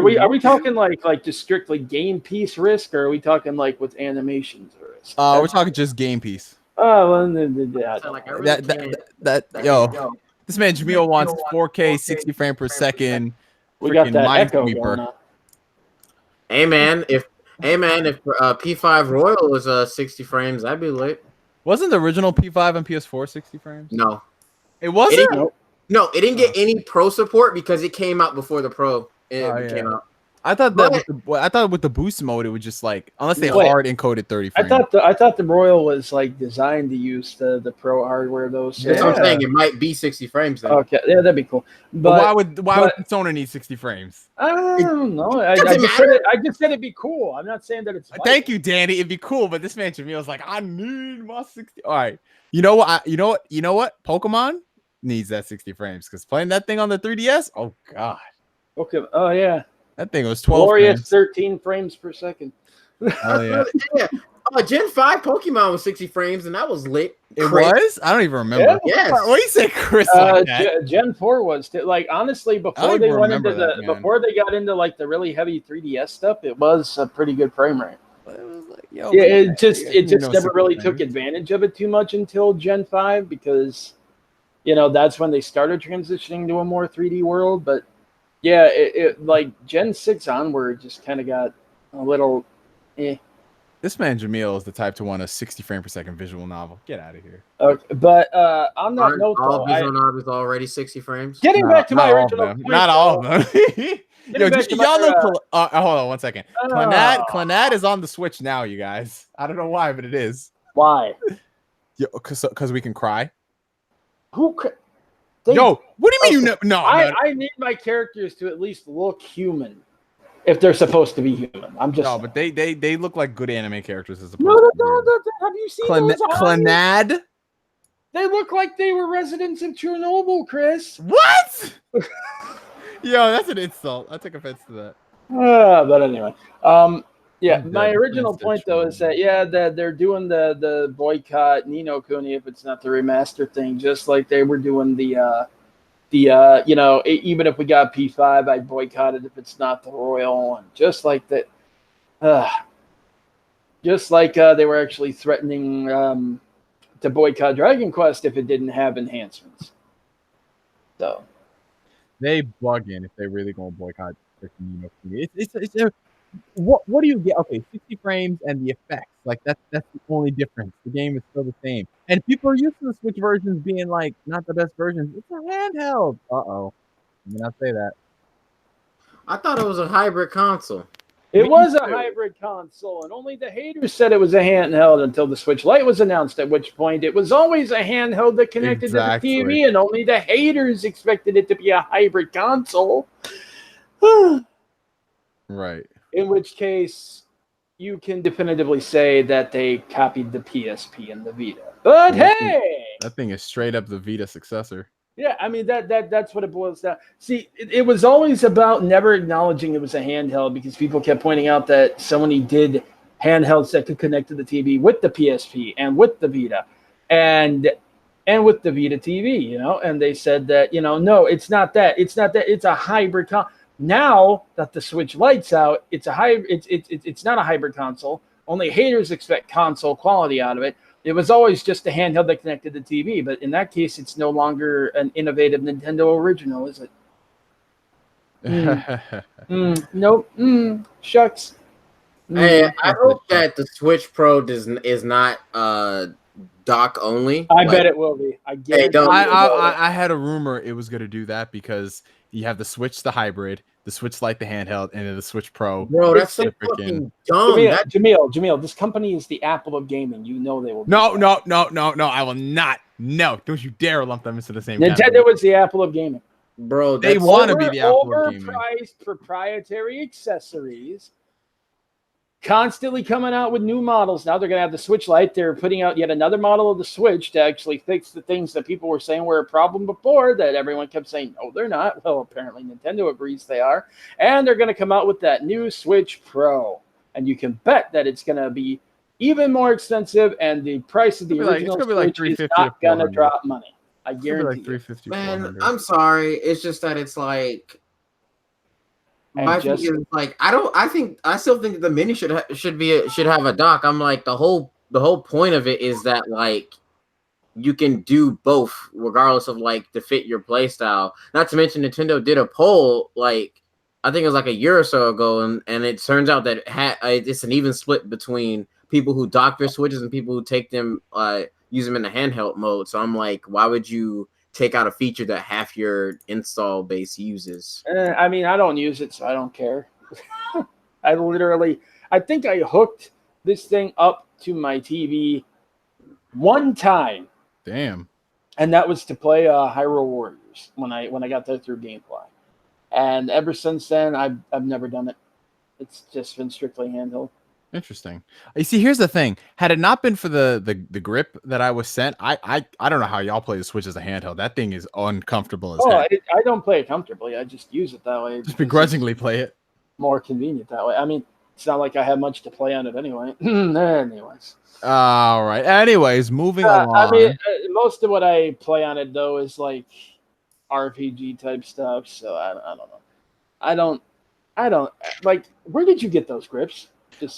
we talking just strictly game piece Risk, or are we talking with animations or Risk? We're talking just game piece. Oh, well, this man Jamil wants 4K 60 frame per second. We got that echo going on. Hey man, if P5 Royal was 60 frames, I'd be lit. Wasn't the original P5 and PS4 60 frames? No, it wasn't. No, it didn't get any pro support because it came out before the pro. Came out. I thought with the boost mode it would just unless they hard encoded 30 frames. I thought the Royal was designed to use the pro hardware though. So that's what I'm saying. It might be 60 frames then. Okay, yeah, that'd be cool. But why would Sony need 60 frames? I don't know. I just said it'd be cool. I'm not saying that it's. Thank you, Danny. It'd be cool, but this man Jamil's like, I need my 60. All right. You know what? Pokemon needs that 60 frames because playing that thing on the 3DS. Oh god. Okay. Oh yeah. That thing was 12 glorious frames. 13 frames per second. Oh yeah. Gen 5 Pokemon was 60 frames and that was lit. It was? I don't even remember. Yeah. Yes. What do you say, Chris? Gen 4 was honestly before they went into before they got into the really heavy 3DS stuff, it was a pretty good frame rate. yo, Yeah, man, it just never 60 really frames. took advantage of it too much until Gen 5 because that's when they started transitioning to a more 3D world. But yeah, it like Gen 6 onward just kind of got a little This man Jamil is the type to want a 60 frame per second visual novel. Get out of here. Okay, but on that Aren't note, all though, visual novels already 60 frames? getting back to my Not all of original them. point, Not all though, of them. Yo, back to y'all my, know. Hold on 1 second. Oh. Clannad is on the Switch now, you guys. I don't know why, but it is. Why? Yo, because we can cry. Who could? Yo, what do you mean you know? No, I need my characters to at least look human if they're supposed to be human. I'm just no, but they look like good anime characters as opposed no, to have you seen those eyes? Clannad? They look like they were residents of Chernobyl, Chris. What? Yo, that's an insult. I take offense to that. But anyway, yeah, I'm my dead. original That's point though is that they're doing the boycott Ni no Kuni if it's not the remaster thing, just like they were doing the even if we got P5, I'd boycott it if it's not the Royal, and just like that, they were actually threatening to boycott Dragon Quest if it didn't have enhancements. So they bugging if they really gonna boycott freaking Ni no Kuni. What do you get? Okay, 60 frames and the effects. Like that's the only difference. The game is still the same. And people are used to the Switch versions being like not the best versions. It's a handheld. I'm gonna say that. I thought it was a hybrid console. it was a hybrid console, and only the haters said it was a handheld until the Switch Lite was announced, at which point it was always a handheld that connected to the TV, and only the haters expected it to be a hybrid console. Right. In which case, you can definitively say that they copied the PSP and the Vita. But hey! That thing is straight up the Vita successor. Yeah, I mean, that's what it boils down. See, it was always about never acknowledging it was a handheld because people kept pointing out that Sony did handhelds that could connect to the TV with the PSP and with the Vita and with the Vita TV, and they said that, no, it's not that. It's not that. It's a hybrid console. Now that the Switch Lite's out, it's not a hybrid console. Only haters expect console quality out of it. It was always just a handheld that connected to the TV, but in that case, it's no longer an innovative Nintendo original, is it? Nope. Shucks. Hey, I hope that the Switch Pro is not dock only. I bet it will be. I had a rumor it was going to do that because you have the Switch, the hybrid, the Switch Lite, the handheld, and then the Switch Pro. Bro, that's so fucking dumb. Jamil, this company is the Apple of gaming. You know they will. No, I will not. No, don't you dare lump them into the same Nintendo category. was the Apple of gaming. Bro, they want to be the Apple of gaming. Overpriced proprietary accessories. Constantly coming out with new models. Now they're going to have the Switch Lite. They're putting out yet another model of the Switch to actually fix the things that people were saying were a problem before that everyone kept saying, no, they're not. Well, apparently Nintendo agrees they are. And they're going to come out with that new Switch Pro. And you can bet that it's going to be even more expensive, and the price of the original Switch is not going to drop money. I guarantee like $350. Man, I'm sorry. It's just that it's like... I still think the mini should have a dock. I'm like the whole point of it is that like you can do both regardless of like to fit your play style. Not to mention Nintendo did a poll like I think it was like a year or so ago, and it turns out that it's an even split between people who dock their Switches and people who take them use them in the handheld mode. So I'm like, why would you take out a feature that half your install base uses? I mean, I don't use it, so I don't care. I think I hooked this thing up to my TV one time. Damn. And that was to play Hyrule Warriors when I got there through GameFly. And ever since then, I've never done it. It's just been strictly handheld. Interesting. You see, here's the thing. Had it not been for the grip that I was sent, I don't know how y'all play the Switch as a handheld. That thing is uncomfortable as heck. I don't play it comfortably. I just use it that way. Just begrudgingly play it. More convenient that way. I mean, it's not like I have much to play on it anyway. Anyways. All right. Anyways, moving along. I mean, most of what I play on it, though, is like RPG type stuff. So I don't know. I don't like. Where did you get those grips?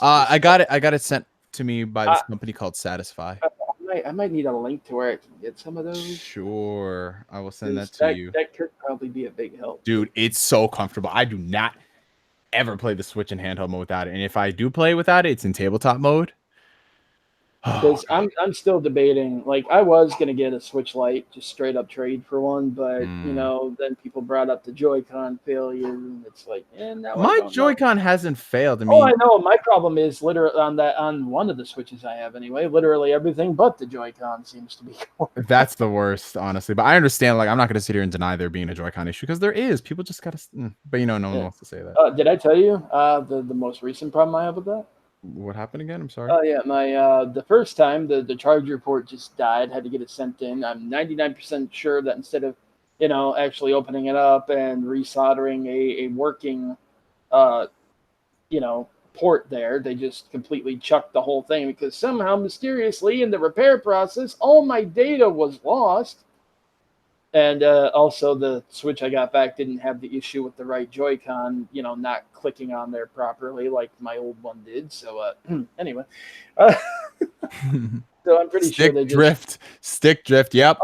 I got it sent to me by this company called Satisfy. I might need a link to where I can get some of those. Sure, I will send that to you. That could probably be a big help. Dude, it's so comfortable. I do not ever play the Switch in handheld mode without it. And if I do play without it, it's in tabletop mode. Because I'm still debating. Like, I was gonna get a Switch Lite, just straight up trade for one, but you know, then people brought up the Joy-Con failure, and it's like, now my Joy-Con hasn't failed. I mean, oh, I know. My problem is literally on one of the Switches I have anyway. Literally everything but the Joy-Con seems to be going. That's the worst, honestly. But I understand. Like, I'm not gonna sit here and deny there being a Joy-Con issue because there is. People just gotta. But no one wants to say that. Did I tell you the most recent problem I have with that? What happened again? I'm sorry. Oh yeah, my the first time the charger port just died. Had to get it sent in. I'm 99% sure that instead of actually opening it up and resoldering a working port there, they just completely chucked the whole thing because somehow mysteriously in the repair process all my data was lost. And also the Switch I got back didn't have the issue with the right Joy-Con, not clicking on there properly like my old one did. So anyway, so I'm pretty sure they stick drift. Yep.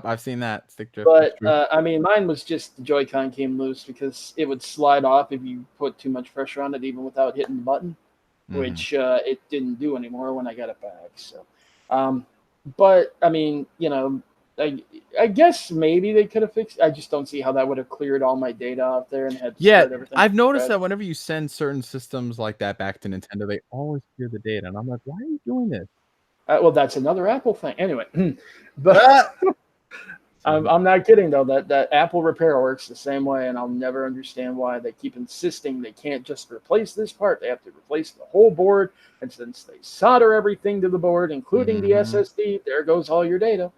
I've seen that stick drift. But I mean, mine was just the Joy-Con came loose because it would slide off if you put too much pressure on it, even without hitting the button, which it didn't do anymore when I got it back. So, but I mean, I guess maybe they could have fixed. I just don't see how that would have cleared all my data out there and had. Everything I've noticed that whenever you send certain systems like that back to Nintendo, they always clear the data, and I'm like, why are you doing this? Well, that's another Apple thing. Anyway, but I'm not kidding though. That Apple repair works the same way, and I'll never understand why they keep insisting they can't just replace this part. They have to replace the whole board, and since they solder everything to the board, including the SSD, there goes all your data.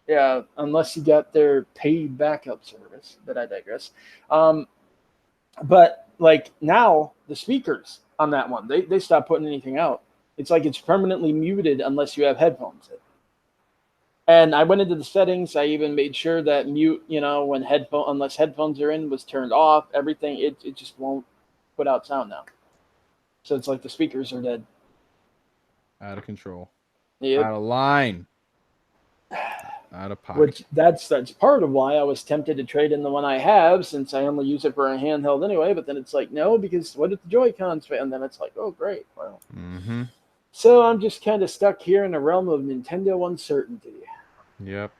Yeah, unless you got their paid backup service, but I digress. But like now, the speakers on that one, they stopped putting anything out. It's like it's permanently muted unless you have headphones in. And I went into the settings. I even made sure that mute, when unless headphones are in, was turned off. Everything, it just won't put out sound now. So it's like the speakers are dead. Out of control. Yep. Out of line. Out of pocket. Which that's part of why I was tempted to trade in the one I have, since I only use it for a handheld anyway. But then it's like, no, because what if the Joy-Cons fail? And then it's like, oh great, well. So I'm just kind of stuck here in the realm of Nintendo uncertainty. Yep.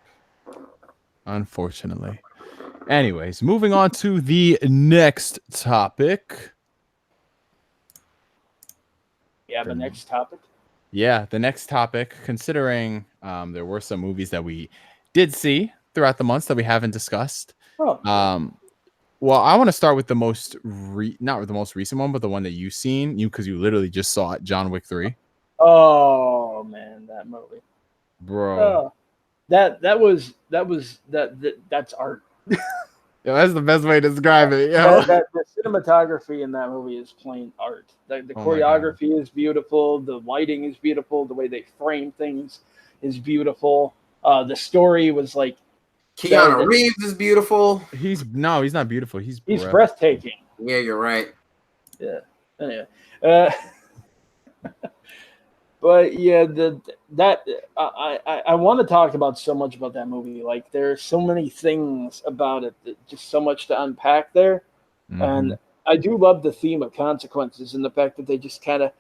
Unfortunately. Anyways, moving on to the next topic. Yeah, the next topic. Yeah, the next topic, considering there were some movies that we did see throughout the months that we haven't discussed. Well, I want to start with the most not with the most recent one, but the one that you've seen, because you literally just saw it, John Wick 3. Oh man, that movie, bro. That's art. Yeah, that's the best way to describe it. The cinematography in that movie is plain art. The choreography is beautiful. The lighting is beautiful. The way they frame things is beautiful. The story was like Keanu Reeves is beautiful. He's not beautiful. He's breathtaking. Yeah, you're right. Yeah. Anyway, but yeah, I want to talk about so much about that movie. Like, there are so many things about it, just so much to unpack there. And I do love the theme of consequences and the fact that they just kind of,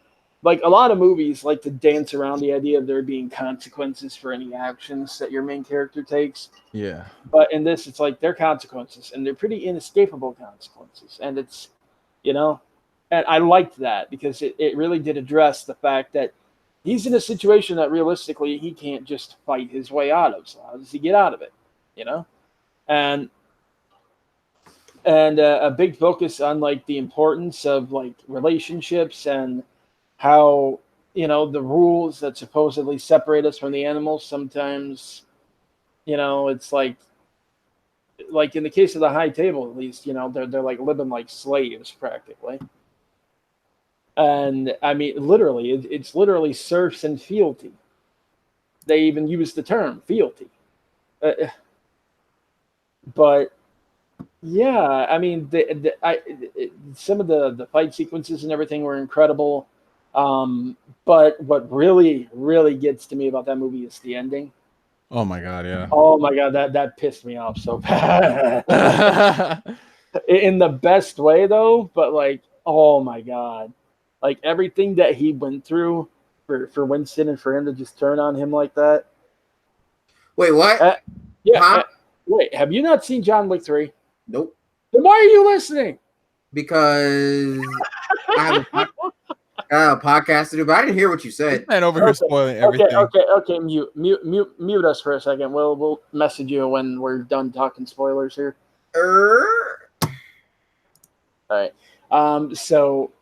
like, a lot of movies like to dance around the idea of there being consequences for any actions that your main character takes. Yeah. But in this, it's like they're consequences, and they're pretty inescapable consequences. And it's, and I liked that because it really did address the fact that he's in a situation that realistically he can't just fight his way out of. So how does he get out of it? And a big focus on like the importance of like relationships and how the rules that supposedly separate us from the animals sometimes, it's like in the case of the High Table, at least, they're like living like slaves practically. And I mean, literally, it's literally serfs and fealty. They even use the term fealty. But yeah, I mean, some of the fight sequences and everything were incredible. But what really, really gets to me about that movie is the ending. Oh my god, yeah. Oh my god, that pissed me off so bad. In the best way though, but like, oh my god, like everything that he went through for Winston and for him to just turn on him like that. Wait, what? Yeah. Huh? Wait, have you not seen John Wick 3? Nope. Then why are you listening? Because I have a podcast to do, but I didn't hear what you said. Man over here spoiling everything. Okay. Mute us for a second. We'll message you when we're done talking spoilers here. All right. So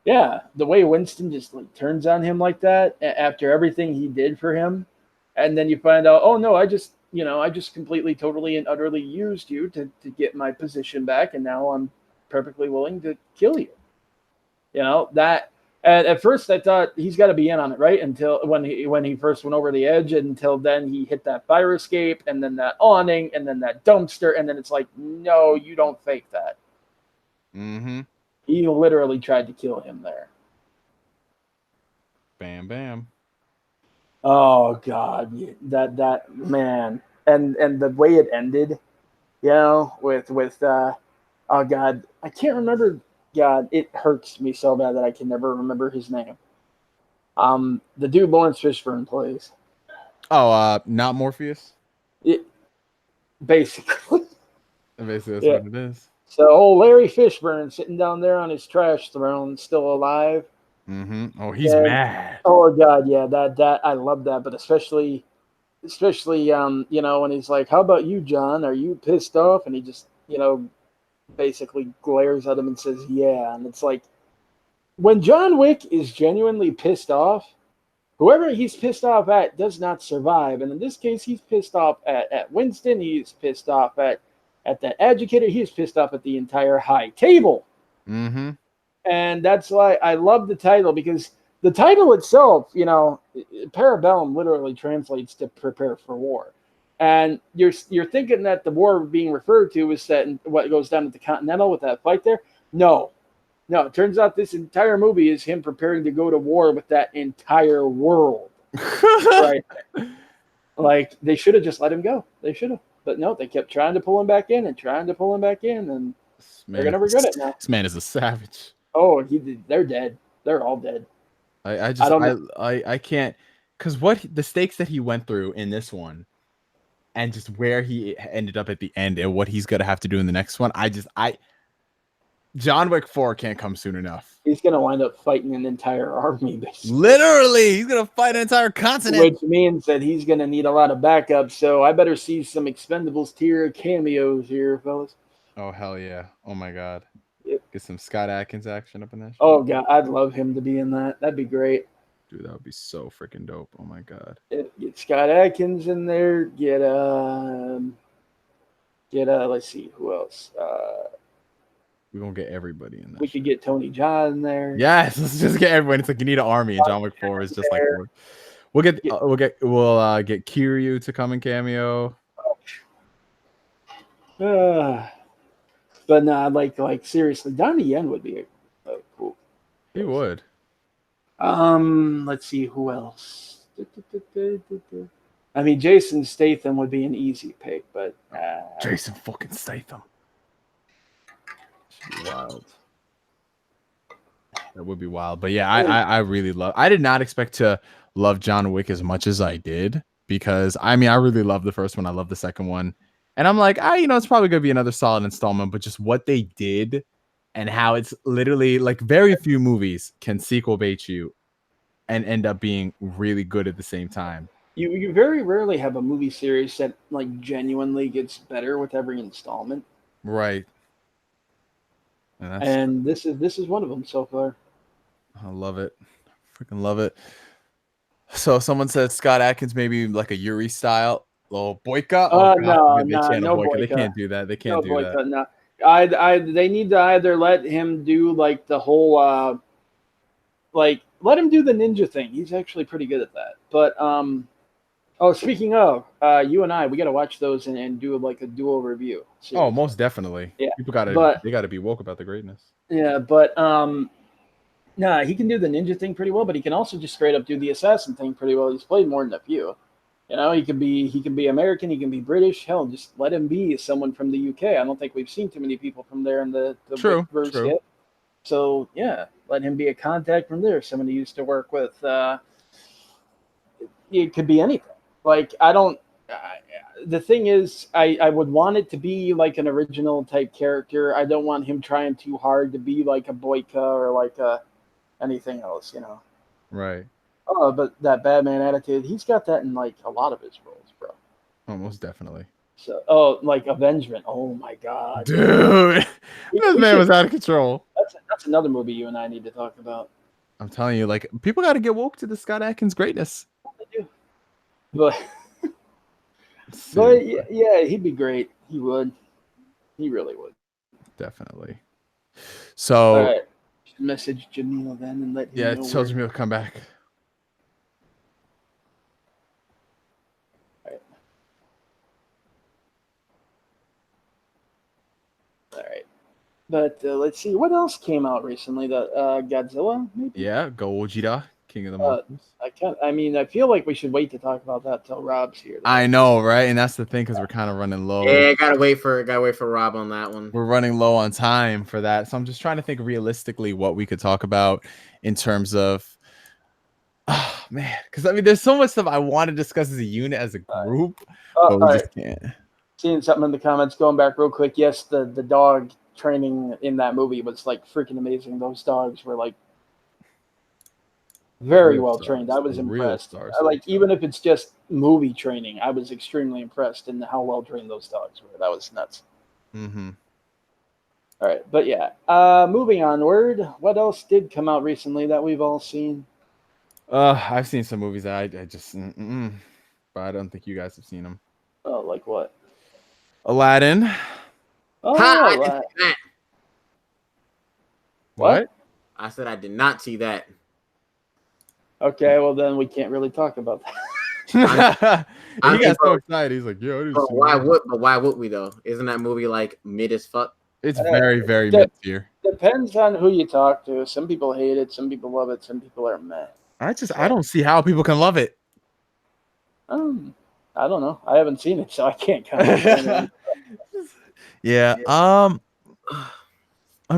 yeah, the way Winston just like turns on him like that after everything he did for him, and then you find out, oh no, I just completely, totally, and utterly used you to get my position back, and now I'm perfectly willing to kill you. You know that. And at first, I thought he's got to be in on it, right? Until when he first went over the edge, and until then he hit that fire escape, and then that awning, and then that dumpster, and then it's like, no, you don't fake that. Mm-hmm. He literally tried to kill him there. Bam, bam. Oh God, that man, and the way it ended, you know, with oh God, I can't remember. God, it hurts me so bad that I can never remember his name. The dude Lawrence Fishburne plays. Oh, not Morpheus? Basically. Basically, that's what it is. So old Larry Fishburne sitting down there on his trash throne, still alive. Mm-hmm. Oh, he's mad. Oh God, yeah, that I love that, but especially you know, when he's like, "How about you, John? Are you pissed off?" And he just, you know, basically glares at him and says, "Yeah." And it's like, when John Wick is genuinely pissed off, whoever he's pissed off at does not survive. And in this case, he's pissed off at Winston. He's pissed off at that educator. He's pissed off at the entire high table. Mm-hmm. And that's why I love the title, because the title itself, you know, Parabellum literally translates to prepare for war. And you're thinking that the war being referred to is set in what goes down at the Continental with that fight there. No, it turns out this entire movie is him preparing to go to war with that entire world. Right. Like, they should have just let him go. They should have. But no, they kept trying to pull him back in, and and they're going to regret it now. This man is a savage. Oh, they're dead. They're all dead. I can't, because what the stakes that he went through in this one, and just where he ended up at the end, and what he's gonna have to do in the next one, John Wick 4 can't come soon enough. He's gonna wind up fighting an entire army, basically. Literally, he's gonna fight an entire continent, which means that he's gonna need a lot of backup. So I better see some Expendables tier cameos here, fellas. Oh hell yeah! Oh my god. Yep. Get some Scott Adkins action up in that shit. Oh god, I'd love him to be in that. That'd be great. Dude, that would be so freaking dope. Oh my god. Get Scott Adkins in there. Get let's see who else. We're gonna get everybody in there. We could get Tony Jaa in there. Yes, let's just get everyone. It's like you need an army, and John Wick 4 is just like we'll get Kiryu to come and cameo. But nah, like seriously, Donnie Yen would be a cool. He would. Let's see who else. I mean, Jason Statham would be an easy pick, but Jason fucking Statham. Should be wild. That would be wild. But yeah, I really love. I did not expect to love John Wick as much as I did, because I mean, I really love the first one. I love the second one. And I'm like, it's probably going to be another solid installment, but just what they did and how it's literally like very few movies can sequel bait you and end up being really good at the same time. You very rarely have a movie series that like genuinely gets better with every installment. Right. And this is one of them so far. I love it. Freaking love it. So someone said Scott Adkins maybe like a Yuri style. Oh, Boyka? No, Boyka. They can't do that. They can't do Boyka, that. No. They need to either let him do like the whole let him do the ninja thing. He's actually pretty good at that. But speaking of, you and I, we got to watch those and do like a dual review. Oh, most definitely. Yeah. People they gotta be woke about the greatness. Yeah, but Nah, he can do the ninja thing pretty well, but he can also just straight up do the assassin thing pretty well. He's played more than a few. You know, he can be American, he can be British. Hell, just let him be someone from the UK. I don't think we've seen too many people from there in the Wick True, verse true. yet. So yeah, let him be a contact from there. Someone he used to work with. It could be anything. Like I don't. The thing is, I would want it to be like an original type character. I don't want him trying too hard to be like a Boyka or like a anything else. You know. Right. Oh, but that Batman attitude, he's got that in like a lot of his roles, bro. Almost definitely. So, oh, like Avengement. Oh my God, Dude, this we man should. was out of control. That's another movie you and I need to talk about. I'm telling you, like, people got to get woke to the Scott Adkins greatness. I do. But Seriously, yeah, he'd be great. He would. He really would. definitely. All So, right. Message Jamil then and let him yeah, know. tell Jamil to come back. All right. But let's see what else came out recently. The Godzilla, maybe. Yeah, Gojira, King of the Uh, Monsters. I mean, I feel like we should wait to talk about that till Rob's here. I know, right? And that's the thing, because we're kind of running low. Yeah, gotta wait for Rob on that one. We're running low on time for that. So I'm just trying to think realistically what we could talk about in terms of, oh man, because I mean, there's so much stuff I want to discuss as a unit, as a group, but All we right. just can't. Seeing something in the comments, going back real quick. Yes, the dog training in that movie was like freaking amazing. Those dogs were like very Real well trained. stars. I was Real impressed. stars. Like even if it's just movie training, I was extremely impressed in how well trained those dogs were. That was nuts. Mm-hmm. All right, but yeah, moving onward. What else did come out recently that we've all seen? I've seen some movies that I just, but I don't think you guys have seen them. Oh, like what? Aladdin. Oh, Ha! I didn't right. see that. What? I said I did not see that. Okay, well then we can't really talk about that. I He mean, got so bro, excited. He's like, "Yo, I didn't But see why would we though? Isn't that movie like mid as fuck? It's very, very the- mid tier. Depends on who you talk to. Some people hate it, some people love it, some people are meh. I don't see how people can love it. I don't know. I haven't seen it, so I can't comment. Yeah. I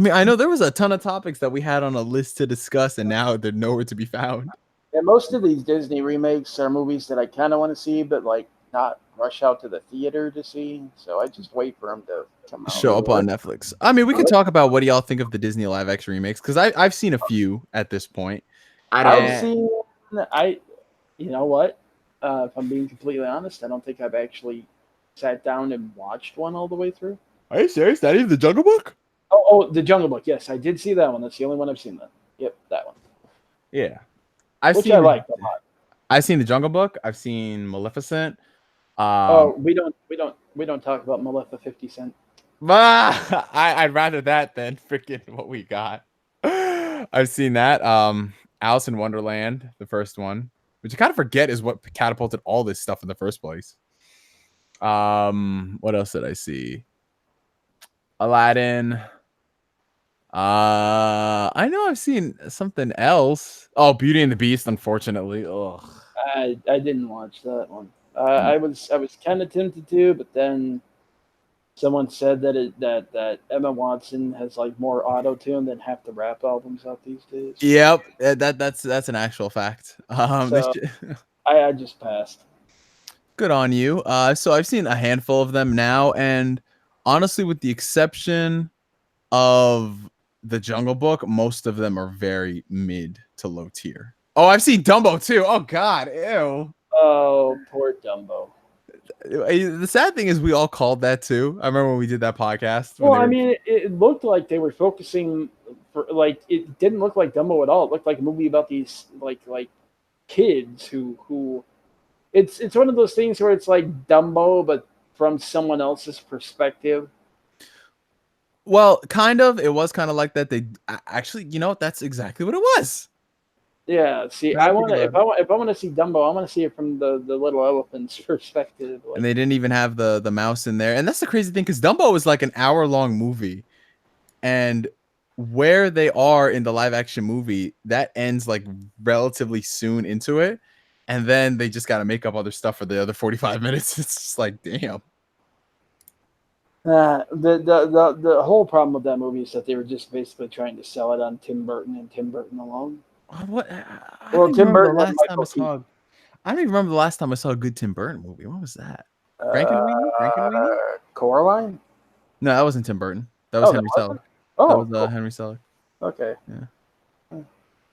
mean, I know there was a ton of topics that we had on a list to discuss, and now they're nowhere to be found. And most of these Disney remakes are movies that I kind of want to see, but like not rush out to the theater to see. So I just wait for them to come out. Show up on Netflix. I mean, we could talk about what do y'all think of the Disney live action remakes, because I've seen a few at this point. I've seen. You know what? If I'm being completely honest, I don't think I've actually sat down and watched one all the way through. Are you serious? That is the Jungle Book? Oh, the Jungle Book. Yes, I did see that one. That's the only one I've seen. That. Yep, that one. Yeah, Which I liked a lot. I've seen the Jungle Book. I've seen Maleficent. We don't talk about Maleficent 50 Cent. I'd rather that than freaking what we got. I've seen that. Alice in Wonderland, the first one, which you kind of forget is what catapulted all this stuff in the first place. What else did I see? Aladdin. I know I've seen something else. Oh, Beauty and the Beast, unfortunately. Ugh. I didn't watch that one. I was kind of tempted to, but then someone said that Emma Watson has like more auto tune than half the rap albums out these days. Yep, that's an actual fact. So I just passed. Good on you. So I've seen a handful of them now, and honestly, with the exception of the Jungle Book, most of them are very mid to low tier. Oh, I've seen Dumbo too. Oh God, ew. Oh, poor Dumbo. The sad thing is we all called that too. I remember when we did that podcast. Well, I mean, it looked like they were focusing for like it didn't look like Dumbo at all. It looked like a movie about these like kids who it's one of those things where it's like Dumbo but from someone else's perspective. Well, kind of. It was kind of like that. They actually, that's exactly what it was. Yeah. See, if I want to see Dumbo, I want to see it from the little elephant's perspective. Like, And they didn't even have the mouse in there. And that's the crazy thing, because Dumbo is like an hour-long movie, and where they are in the live action movie, that ends like relatively soon into it. And then they just got to make up other stuff for the other 45 minutes. It's just like, damn. The whole problem with that movie is that they were just basically trying to sell it on Tim Burton and Tim Burton alone. What? I Well, don't even Tim remember the Burton and last time I Michael saw. Keaton. I don't even remember the last time I saw a good Tim Burton movie. What was that? Frankenweenie? Frankenweenie? Coraline? No, that wasn't Tim Burton. That was Oh, that Henry Selick. wasn't? That Oh, was cool. Henry Selick. Okay. Yeah.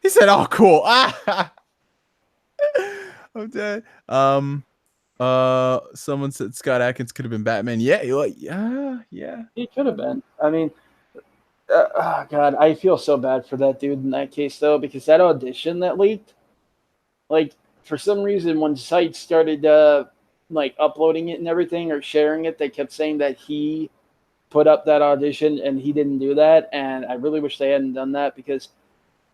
He said, "Oh, cool." Ah, I'm dead. Someone said Scott Adkins could have been Batman. Yeah, yeah. He could have been. I mean, oh God, I feel so bad for that dude in that case though, because that audition that leaked, like for some reason when sites started like uploading it and everything or sharing it, they kept saying that he put up that audition and he didn't do that. And I really wish they hadn't done that, because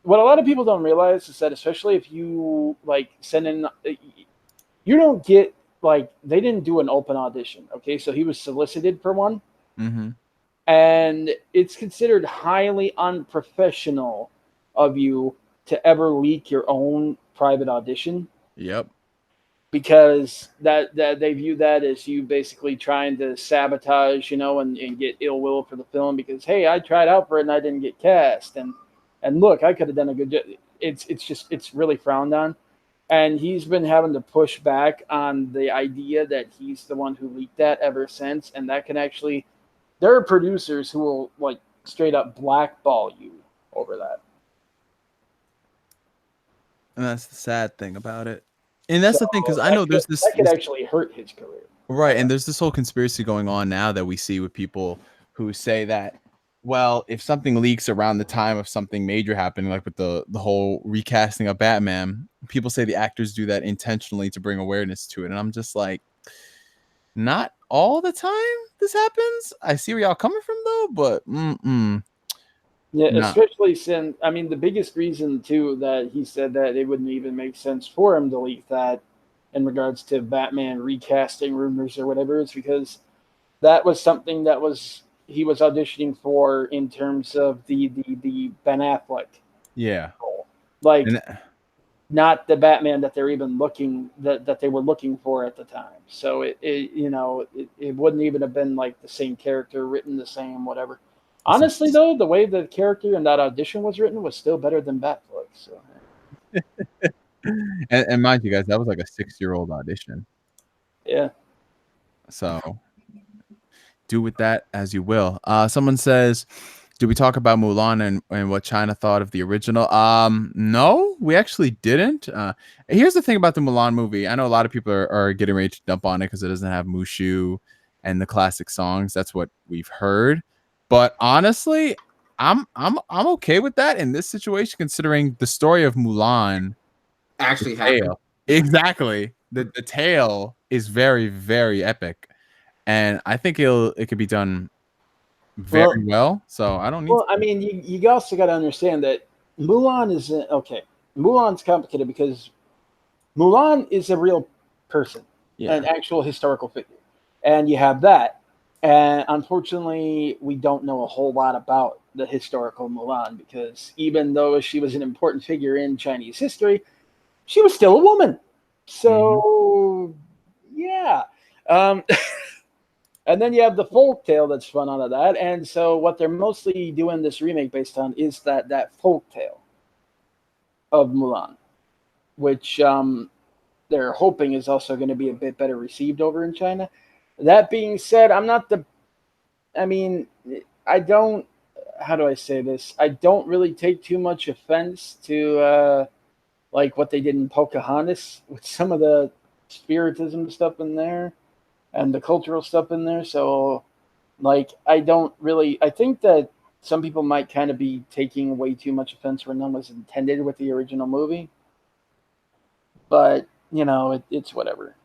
what a lot of people don't realize is that especially if you like send in, you don't get like they didn't do an open audition. Okay, so he was solicited for one. Mm-hmm. And it's considered highly unprofessional of you to ever leak your own private audition. Yep. Because that they view that as you basically trying to sabotage, and get ill will for the film, because hey, I tried out for it and I didn't get cast, and look, I could have done a good job. It's really frowned on, and he's been having to push back on the idea that he's the one who leaked that ever since, and that can actually, there are producers who will like straight up blackball you over that. And that's the sad thing about it. And that's the thing, because I know there's this that could actually hurt his career. Right, and there's this whole conspiracy going on now that we see with people who say that, well, if something leaks around the time of something major happening, like with the whole recasting of Batman, people say the actors do that intentionally to bring awareness to it. And I'm just like, not all the time this happens. I see where y'all coming from though, but Yeah, nah. especially since, I mean, the biggest reason too that he said that it wouldn't even make sense for him to leak that in regards to Batman recasting rumors or whatever is because that was something that he was auditioning for in terms of the Ben Affleck role. Like, not the Batman that they're even that they were looking for at the time. So it wouldn't even have been like the same character written the same whatever. Honestly, though, the way the character in that audition was written was still better than Batfleck. So, and mind you guys, that was like a 6-year-old audition. Yeah. So do with that as you will. Someone says, did we talk about Mulan and what China thought of the original? No, we actually didn't. Here's the thing about the Mulan movie. I know a lot of people are getting ready to dump on it because it doesn't have Mushu and the classic songs. That's what we've heard. But honestly, I'm okay with that in this situation, considering the story of Mulan actually happened. Exactly. The tale is very, very epic. And I think it could be done very well. So I don't need I mean, you also got to understand that Mulan is okay. Mulan's complicated because Mulan is a real person, an actual historical figure. And you have that. And unfortunately, we don't know a whole lot about the historical Mulan because even though she was an important figure in Chinese history, she was still a woman. So, yeah. And then you have the folk tale that's spun out of that. And so what they're mostly doing this remake based on is that folk tale of Mulan, which they're hoping is also going to be a bit better received over in China. That being said, how do I say this? I don't really take too much offense to like what they did in Pocahontas with some of the spiritism stuff in there and the cultural stuff in there. So, like, I think that some people might kind of be taking way too much offense where none was intended with the original movie. But, it's whatever.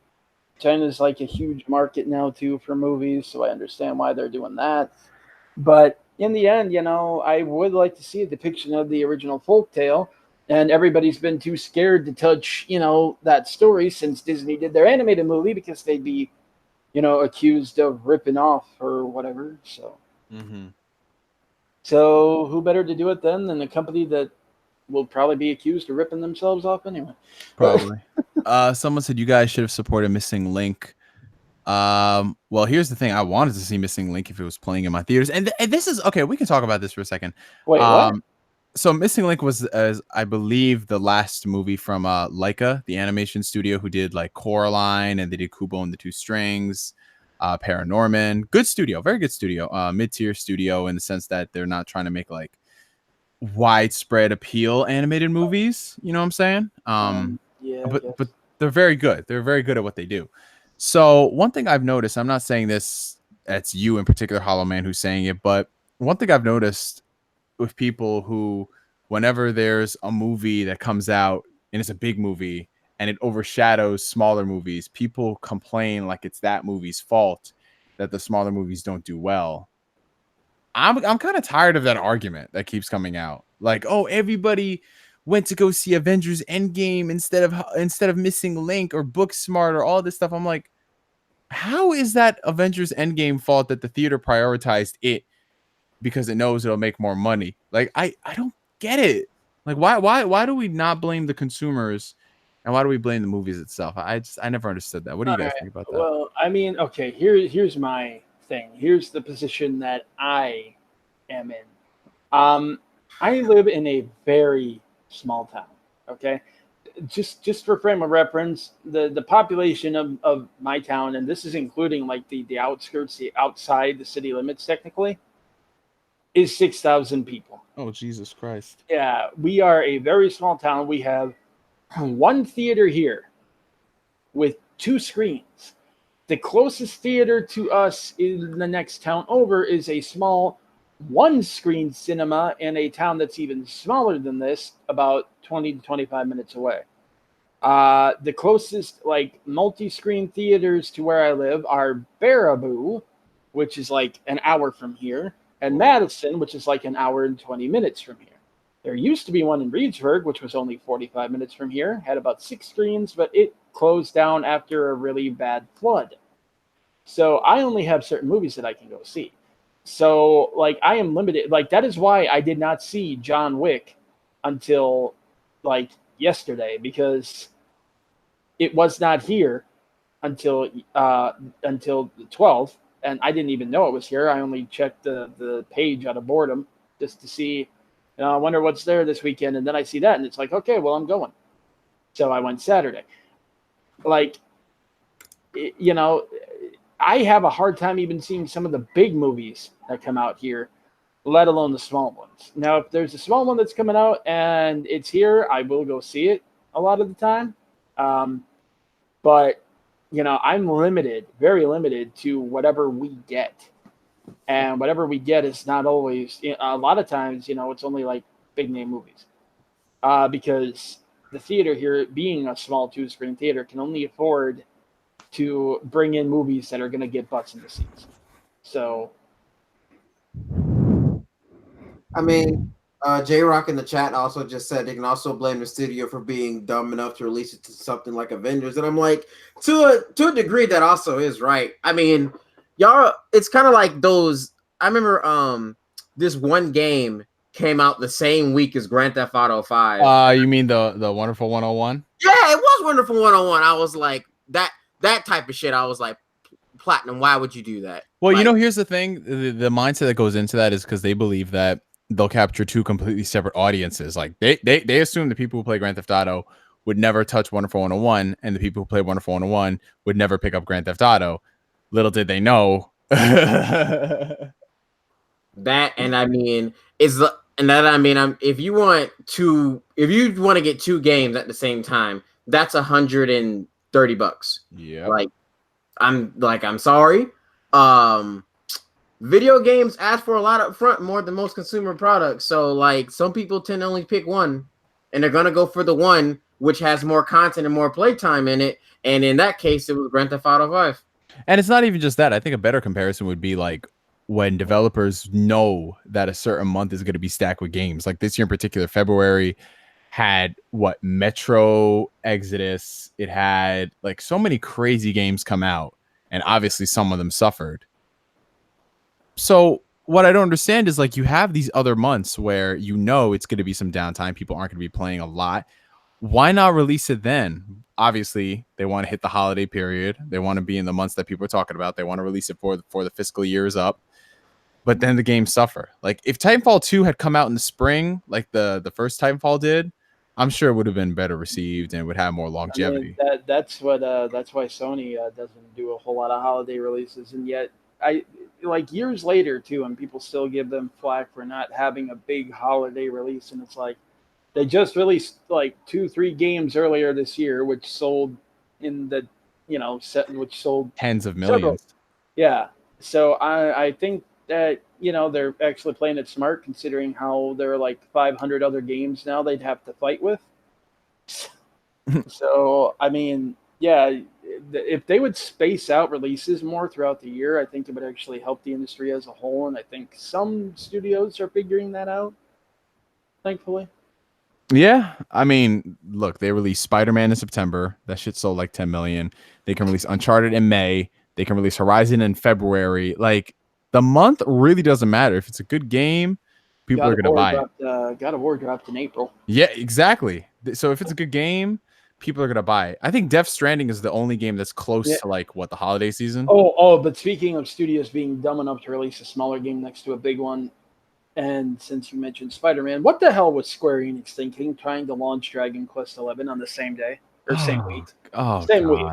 China's like a huge market now too for movies, so I understand why they're doing that. But in the end, I would like to see a depiction of the original folktale, and everybody's been too scared to touch, that story since Disney did their animated movie because they'd be, accused of ripping off or whatever. So, So who better to do it then than a company that will probably be accused of ripping themselves off anyway? Probably. Someone said you guys should have supported Missing Link. Well, here's the thing. I wanted to see Missing Link if it was playing in my theaters. And this is okay. We can talk about this for a second. Wait, what? So Missing Link was, as I believe, the last movie from Leica, the animation studio who did like Coraline, and they did Kubo and the Two Strings, Paranorman. Good studio, very good studio. Mid-tier studio in the sense that they're not trying to make like widespread appeal animated movies. You know what I'm saying? Yeah, but they're very good. They're very good at what they do. So one thing I've noticed, I'm not saying this, that's you in particular, Hollow Man, who's saying it, but one thing I've noticed with people who, whenever there's a movie that comes out and it's a big movie and it overshadows smaller movies, people complain like it's that movie's fault that the smaller movies don't do well. I'm kind of tired of that argument that keeps coming out. Like, oh, everybody went to go see Avengers Endgame instead of Missing Link or Booksmart or all this stuff. I'm like, how is that Avengers Endgame fault that the theater prioritized it because it knows it'll make more money? Like, I don't get it. Like, why do we not blame the consumers and why do we blame the movies itself? I never understood that. What do you guys think about that? Well, I mean, okay, here's my thing. Here's the position that I am in. I live in a very small town. Okay, just for frame of reference, the population of my town, and this is including like the outskirts, the outside the city limits, technically, is 6,000 people. Oh, Jesus Christ! Yeah, we are a very small town. We have one theater here with 2 screens. The closest theater to us in the next town over is a small 1-screen cinema in a town that's even smaller than this, about 20 to 25 minutes away. The closest like multi-screen theaters to where I live are Baraboo, which is like an hour from here, and Madison, which is like an hour and 20 minutes from here. There used to be one in Reedsburg, which was only 45 minutes from here, had about 6 screens, but it closed down after a really bad flood. So I only have certain movies that I can go see. So like I am limited. Like that is why I did not see John Wick until like yesterday, because it was not here until the 12th, and I didn't even know it was here. I only checked the page out of boredom just to see. I wonder what's there this weekend, and then I see that, and it's like, okay, well, I'm going. So I went Saturday. Like, I have a hard time even seeing some of the big movies that come out here, let alone the small ones. Now, if there's a small one that's coming out and it's here, I will go see it a lot of the time. But, I'm limited, very limited to whatever we get. And whatever we get is not always, a lot of times, it's only like big name movies. Because the theater here, being a small 2-screen theater, can only afford to bring in movies that are going to get butts in the seats. So, I mean, J-Rock in the chat also just said they can also blame the studio for being dumb enough to release it to something like Avengers. And I'm like, to a degree, that also is right. I mean, y'all, it's kind of like those. I remember this one game came out the same week as Grand Theft Auto 5. You mean the Wonderful 101? Yeah, it was Wonderful 101. I was like, that type of shit. I was like, Platinum, why would you do that? Well, like, here's the thing. The mindset that goes into that is because they believe that they'll capture 2 completely separate audiences. Like they assume the people who play Grand Theft Auto would never touch Wonderful 101, and the people who play Wonderful 101 would never pick up Grand Theft Auto. Little did they know. that, and I mean, if you want to get 2 games at the same time, that's $130. Yeah. I'm sorry. Video games ask for a lot up front, more than most consumer products. So like some people tend to only pick one, and they're gonna go for the one which has more content and more playtime in it. And in that case, it was Grand Theft Auto 5. And it's not even just that. I think a better comparison would be like when developers know that a certain month is going to be stacked with games. Like this year in particular, February had Metro Exodus. It had like so many crazy games come out, and obviously some of them suffered. So what I don't understand is like you have these other months where you know it's going to be some downtime. People aren't going to be playing a lot. Why not release it then? Obviously, they want to hit the holiday period. They want to be in the months that people are talking about. They want to release it for the fiscal year is up. But then the games suffer. Like if Titanfall 2 had come out in the spring, like the first Titanfall did, I'm sure it would have been better received and would have more longevity. I mean, that's why Sony doesn't do a whole lot of holiday releases, and yet like years later too, and people still give them flack for not having a big holiday release, and it's like they just released like 2-3 games earlier this year, which sold in the which sold Tens of several. millions. Yeah, so I think that they're actually playing it smart, considering how there are like 500 other games now they'd have to fight with. So I mean, yeah, if they would space out releases more throughout the year, I think it would actually help the industry as a whole. And I think some studios are figuring that out, thankfully. Yeah, I mean, look, they released Spider-Man in September. That shit sold like 10 million. They can release Uncharted in May. They can release Horizon in February. Like the month really doesn't matter. If it's a good game, people are going to buy it. God of War dropped in April. Yeah, exactly. So if it's a good game, people are going to buy it. I think Death Stranding is the only game that's close to like the holiday season. But speaking of studios being dumb enough to release a smaller game next to a big one, and since you mentioned Spider-Man, what the hell was Square Enix thinking trying to launch Dragon Quest XI on the same day or same week? Same week.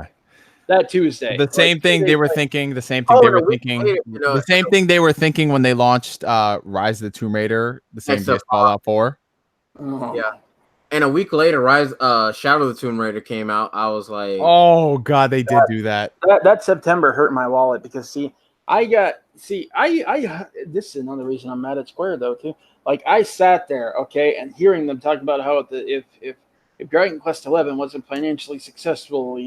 That Tuesday. The same thing they were thinking. The same thing they were thinking. The same thing they were thinking when they launched Rise of the Tomb Raider. The same day as Fallout 4. Yeah. And a week later, Shadow of the Tomb Raider came out. I was like, oh god, they did do that. That September hurt my wallet because this is another reason I'm mad at Square though too. Like I sat there, okay, and hearing them talk about how if Dragon Quest XI wasn't financially successful,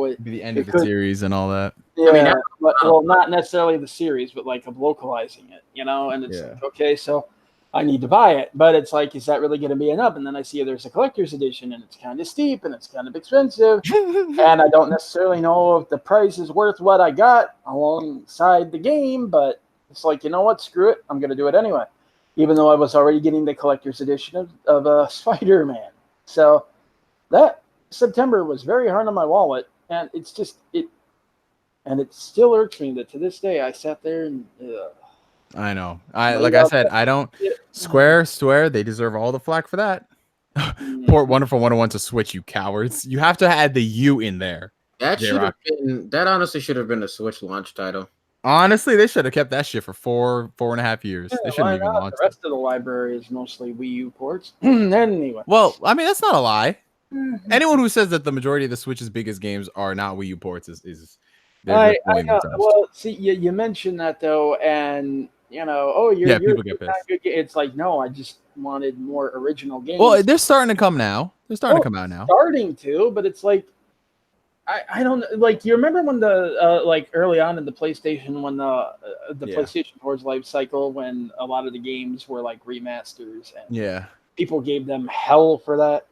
it'd be the end of the series and all that. Yeah, I mean, well, not necessarily the series, but like of localizing it, and it's like, okay, so I need to buy it, but it's like, is that really going to be enough? And then I see there's a collector's edition, and it's kind of steep, and it's kind of expensive, and I don't necessarily know if the price is worth what I got alongside the game, but it's like, you know what, screw it, I'm going to do it anyway, even though I was already getting the collector's edition of Spider-Man. So that September was very hard on my wallet, and it still irks me that to this day I sat there and I know. I said, I don't Square, they deserve all the flack for that. Port Wonderful 101 to Switch, you cowards. You have to add the U in there. That honestly should have been a Switch launch title. Honestly, they should have kept that shit for 4.5 years. They shouldn't even launch the rest of the library is mostly Wii U ports. Anyway. Well, I mean, that's not a lie. Anyone who says that the majority of the Switch's biggest games are not Wii U ports is well, see, you mentioned that though, and people get pissed. It's like, no, I just wanted more original games. Well, they're starting to come now. They're starting to come out now. Starting to, but it's like, I don't like. You remember when the like early on in the PlayStation, when the PlayStation 4's life cycle, when a lot of the games were like remasters, and people gave them hell for that.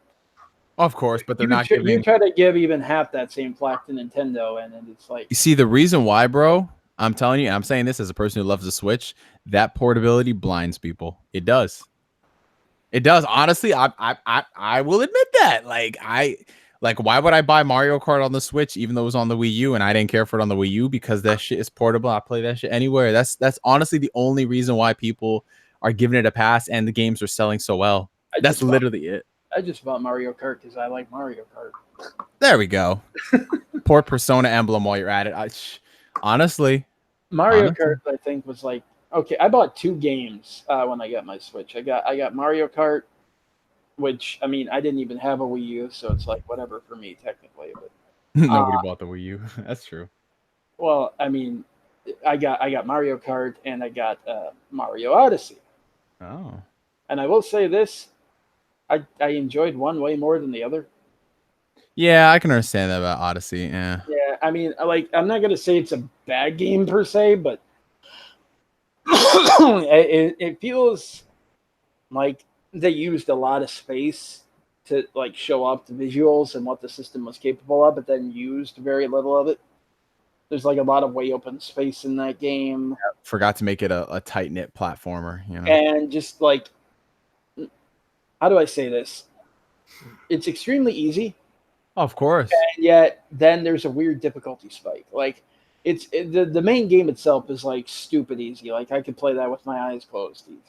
Of course, but they're not giving. You try to give even half that same flack to Nintendo, and it's like, you see the reason why, bro. I'm telling you, and I'm saying this as a person who loves the Switch. That portability blinds people. It does. It does. Honestly, I will admit that. Why would I buy Mario Kart on the Switch even though it was on the Wii U and I didn't care for it on the Wii U? Because that shit is portable. I play that shit anywhere. That's honestly the only reason why people are giving it a pass and the games are selling so well. That's literally it. I just bought Mario Kart because I like Mario Kart. There we go. Port Persona emblem while you're at it. Honestly, Mario Kart, I think, was like, okay, I bought 2 games when I got my Switch. I got Mario Kart, which, I mean, I didn't even have a Wii U, so it's like whatever for me technically. But nobody bought the Wii U. That's true. Well, I mean, I got Mario Kart and I got Mario Odyssey. Oh. And I will say this. I enjoyed one way more than the other. Yeah, I can understand that about Odyssey. Yeah. Yeah, I mean, like, I'm not gonna say it's a bad game per se, but it feels like they used a lot of space to like show off the visuals and what the system was capable of, but then used very little of it. There's like a lot of way open space in that game, Forgot to make it a tight knit platformer. You know, and just like, how do I say this? It's extremely easy, of course. and yet then there's a weird difficulty spike. Like the main game itself is like stupid easy. Like I could play that with my eyes closed easy.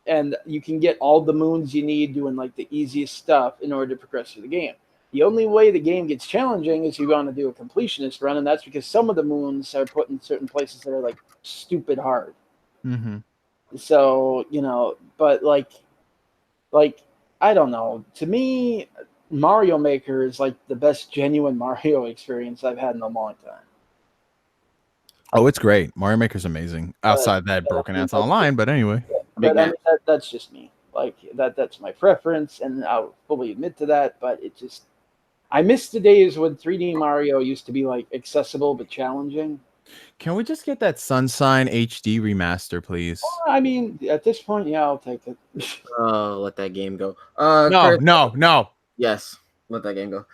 And you can get all the moons you need doing like the easiest stuff in order to progress through the game. The only way the game gets challenging is you want to do a completionist run, and that's because some of the moons are put in certain places that are like stupid hard. Mm-hmm. So, but like I don't know. To me, Mario Maker is like the best genuine Mario experience I've had in a long time. Oh, it's great. Mario Maker's amazing. Outside that broken ass online, but anyway. But I mean, that's just me. Like that's my preference, and I'll fully admit to that. But it just, I miss the days when 3D Mario used to be like accessible but challenging. Can we just get that Sunshine HD remaster, please? I mean, at this point, yeah, I'll take it. Let that game go. No. Yes, let that game go.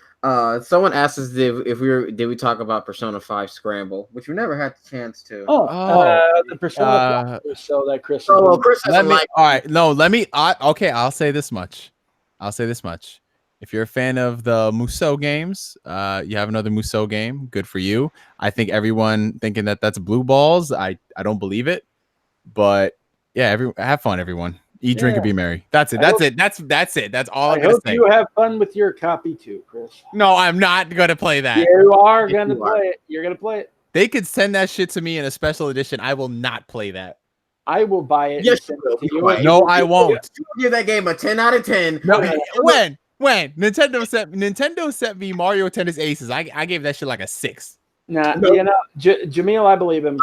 Someone asked us did we talk about Persona 5 Scramble, which we never had the chance to. The Persona so that Chris. Chris let me. All right, no, let me. Okay, I'll say this much. If you're a fan of the Musou games, you have another Musou game. Good for you. I think everyone thinking that that's blue balls. I don't believe it, but yeah, have fun, everyone. Eat, drink, and be merry. That's it. That's it. That's all I'm gonna say. You have fun with your copy too, Chris. No, I'm not gonna play that. You are gonna play it. You're gonna play it. They could send that shit to me in a special edition. I will not play that. I will buy it. Yes, no, I won't. Give that game a 10 out of 10. No, when Nintendo sent me Mario Tennis Aces, I gave that shit like a 6. Nah, Jamil, I believe him.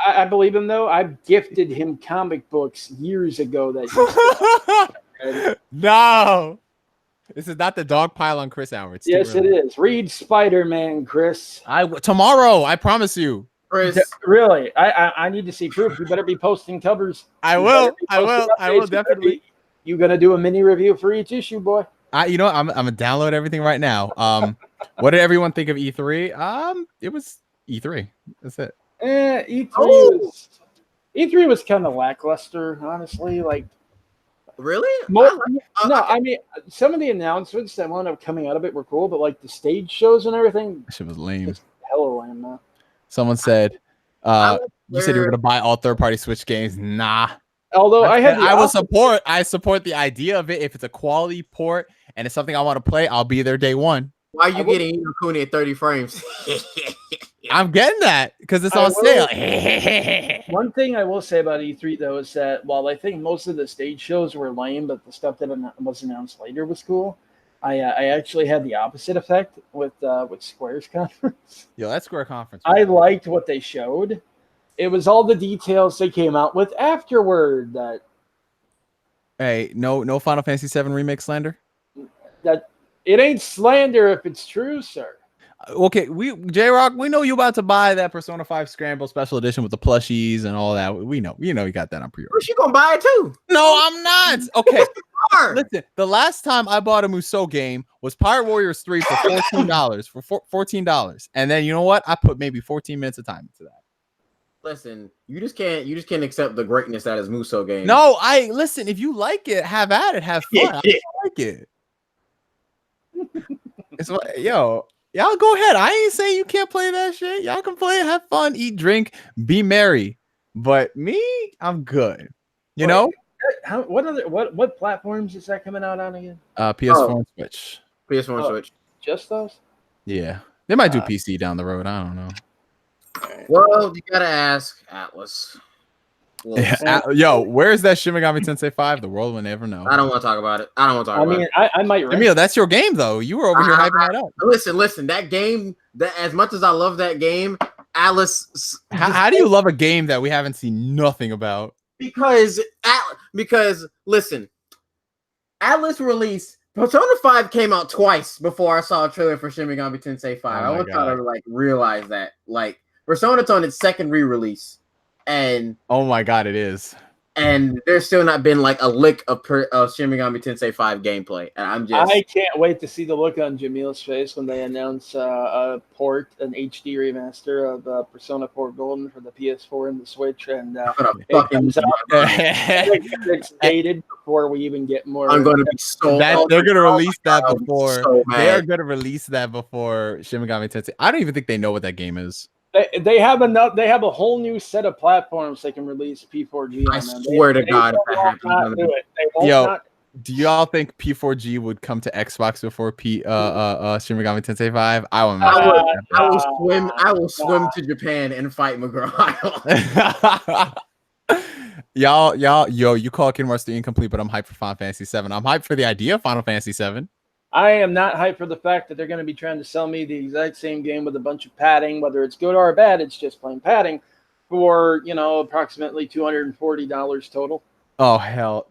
I believe him though. I gifted him comic books years ago. No, this is not the dog pile on Chris Howard. Yes, it is. Read Spider-Man, Chris. Tomorrow. I promise you. Chris. Really? I need to see proof. You better be posting covers. I will definitely. You gonna do a mini review for each issue, boy? I'm gonna download everything right now. What did everyone think of E3? It was E3. That's it. E3 was kind of lackluster, honestly. Like, really? I mean, some of the announcements that wound up coming out of it were cool, but like the stage shows and everything, that shit was lame. Hella lame, man. Someone said, you said you were gonna buy all third-party Switch games. Nah. Although I support the idea of it. If it's a quality port and it's something I want to play, I'll be there day one. Why are you getting Kuni at 30 frames? I'm getting that because it's on sale. One thing I will say about E3 though is that while I think most of the stage shows were lame, but the stuff that was announced later was cool, I actually had the opposite effect with Square's conference. Yo, that Square conference. I liked what they showed. It was all the details they came out with afterward. That hey, no Final Fantasy VII remake slander. That it ain't slander if it's true, sir. Okay, J-Rock, we know you about to buy that Persona 5 Scramble Special Edition with the plushies and all that. We know you got that on pre-order. She gonna buy it too? No, I'm not. Okay, listen. The last time I bought a Musou game was Pirate Warriors 3 for $14. For $14, and then you know what? I put maybe 14 minutes of time into that. Listen, you just can't accept the greatness that is Musou game. No, listen. If you like it, have at it, have fun. I like it. It's y'all go ahead. I ain't saying you can't play that shit. Y'all can play it, have fun, eat, drink, be merry. But me, I'm good. You know? What platforms is that coming out on again? PS4 and Switch. PS4 and Switch. Just those? Yeah. They might do PC down the road. I don't know. Well, you gotta ask Atlas. Yo, where's that Shin Megami Tensei 5? The world will never know. I don't want to talk about it. I might. Emil, that's your game though. You were over here hyping that up. Listen. That game. That as much as I love that game, Atlas. How do you love a game that we haven't seen nothing about? Because listen, Atlas released Persona 5 came out twice before I saw a trailer for Shin Megami Tensei 5. I want y'all to realize that Persona's on its second re-release, and oh my god, it is. and there's still not been like a lick of Shin Megami Tensei 5 gameplay. And I can't wait to see the look on Jamil's face when they announce an HD remaster of Persona 4 Golden for the PS4 and the Switch, and it comes out. It's dated before we even get more. I'm going to be so. They're going to release that before. So they are going to release that before Shin Megami Tensei. I don't even think they know what that game is. They have a whole new set of platforms they can release P4G on. I swear to God, if that happens, do y'all think P4G would come to Xbox before Shin Megami Tensei 5? I will swim to Japan and fight McGraw. You call Kingdom Hearts 3 incomplete, but I'm hyped for Final Fantasy 7. I'm hyped for the idea of Final Fantasy 7. I am not hyped for the fact that they're going to be trying to sell me the exact same game with a bunch of padding, whether it's good or bad. It's just plain padding for, approximately $240 total. Oh, hell.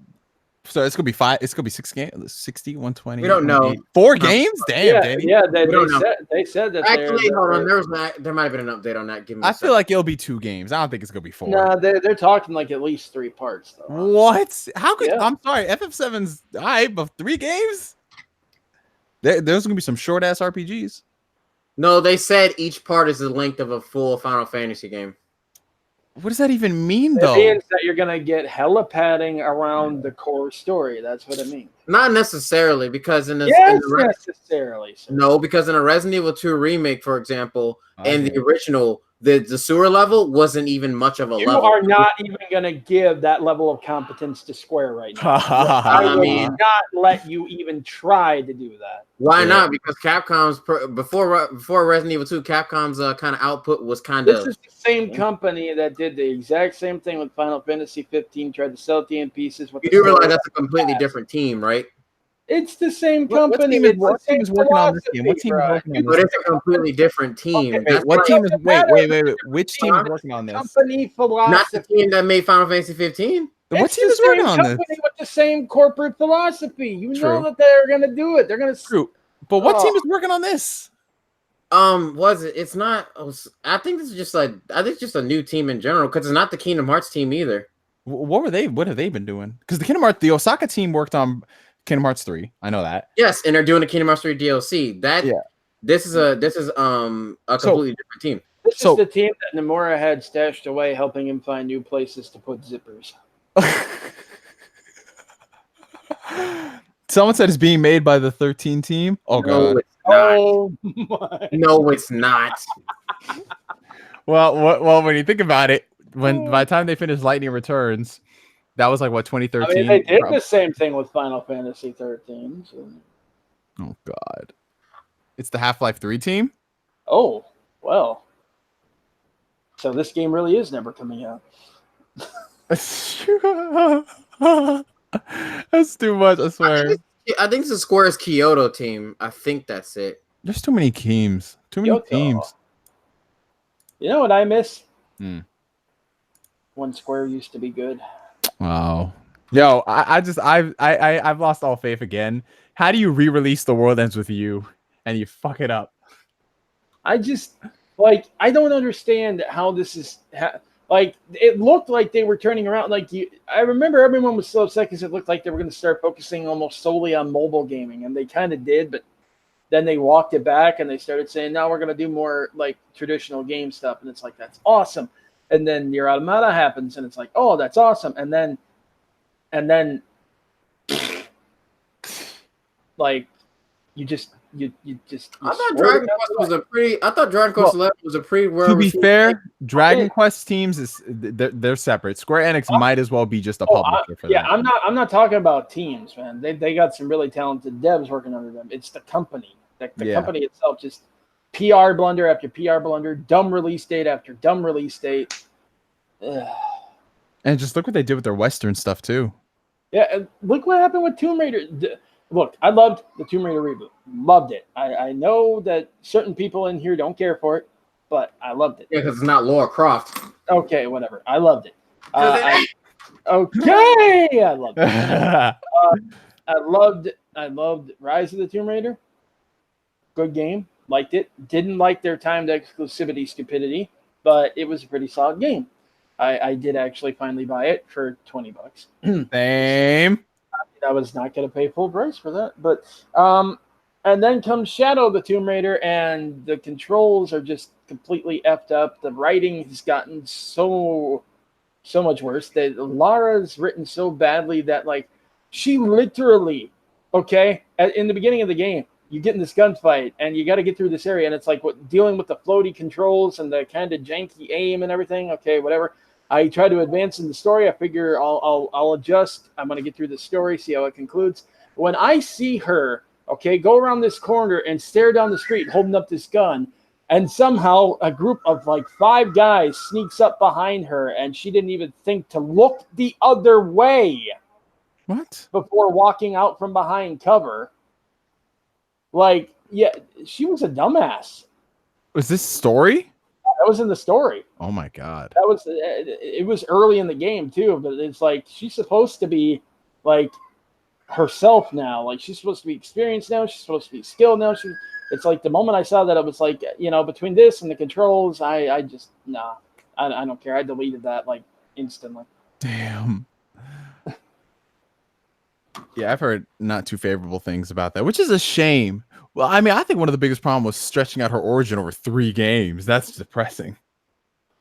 So it's going to be 5. It's going to be 6 games, 60, 120. We don't know. 4 games? Damn, Danny. Yeah, they said that. Actually, hold on. There might have been an update on that. I feel like it'll be 2 games. I don't think it's going to be 4. No, they're talking like at least 3 parts, though. What? How could... Yeah. I'm sorry. FF7's hype of 3 games? There's going to be some short-ass RPGs. No, they said each part is the length of a full Final Fantasy game. What does that even mean, though? It means that you're going to get hella padding around the core story. That's what it means. Not necessarily, because necessarily. Sir. No, because in a Resident Evil 2 remake, for example, and the original, the sewer level wasn't even much of a level. You are not even going to give that level of competence to Square right now. I will not let you even try to do that. Why not? Because Capcom's before Resident Evil 2, Capcom's kind of output was kind of. This is the same company that did the exact same thing with Final Fantasy 15. Tried to sell it in pieces. You do realize that's a completely different team, right? It's the same company. What team is working on this game? What team is working on this? But it's a completely different team. Okay, what team is? Wait. Which team is working on this? Company philosophy. Not the team that made Final Fantasy 15. What team is working on this? With the same corporate philosophy. You know that they're going to do it. They're going to. True. But what team is working on this? Was it? It's not. I think this is just like. I think it's just a new team in general because it's not the Kingdom Hearts team either. What were they? What have they been doing? Because the Osaka team worked on Kingdom Hearts 3. I know that. Yes, and they're doing the Kingdom Hearts 3 DLC. This is a completely different team. This is the team that Nomura had stashed away, helping him find new places to put zippers. Someone said it's being made by the 13 team. Oh god. No, it's not. Well, when you think about it, by the time they finished Lightning Returns, that was like what 2013. I mean, they did the same thing with Final Fantasy 13. So. Oh god, it's the Half-Life 3 team. Oh well, so this game really is never coming out. That's too much. I swear. I think it's the Square's Kyoto team. I think that's it. There's too many teams. Too many teams. You know what I miss? When Square used to be good. Wow. Yo, I've lost all faith again. How do you re-release The World Ends With You and you fuck it up? I don't understand how this is. It looked like they were turning around. I remember everyone was so upset because it looked like they were going to start focusing almost solely on mobile gaming, and they kind of did, but then they walked it back and they started saying, "Now we're going to do more like traditional game stuff," and it's like that's awesome. And then Nier Automata happens, and it's like, "Oh, that's awesome," and then, like, you just. I thought Dragon Quest was a pretty. I thought Dragon Quest 11 was a pretty. To be fair, Dragon Quest teams they're separate. Square Enix might as well be just a publisher for them. Yeah, I'm not talking about teams, man. They got some really talented devs working under them. It's the company. The company itself just PR blunder after PR blunder, dumb release date after dumb release date. Ugh. And just look what they did with their Western stuff too. Yeah, look what happened with Tomb Raider. Look, I loved the Tomb Raider reboot. Loved it. I know that certain people in here don't care for it, but I loved it. Yeah, because it's not Lara Croft. Okay, whatever. I loved it. I loved it. I loved Rise of the Tomb Raider. Good game. Liked it. Didn't like their timed exclusivity stupidity, but it was a pretty solid game. I did actually finally buy it for $20. Same. I was not going to pay full price for that, but and then comes Shadow of the Tomb Raider, and the controls are just completely effed up. The writing has gotten so much worse. That Lara's written so badly that like she literally, in the beginning of the game, you get in this gunfight and you got to get through this area, and it's like dealing with the floaty controls and the kind of janky aim and everything. Okay, whatever. I try to advance in the story. I figure I'll adjust. I'm going to get through the story, see how it concludes. When I see her, go around this corner and stare down the street holding up this gun, and somehow a group of like 5 guys sneaks up behind her, and she didn't even think to look the other way. What? Before walking out from behind cover. Like, yeah, she was a dumbass. Was this story? That was in the story. Oh my god. It was early in the game too, but it's like she's supposed to be like herself now. Like she's supposed to be experienced now. She's supposed to be skilled now. It's like the moment I saw that, it was like, between this and the controls, I just I don't care. I deleted that like instantly. Damn. Yeah, I've heard not too favorable things about that, which is a shame. Well, I mean, I think one of the biggest problems was stretching out her origin over 3 games. That's depressing.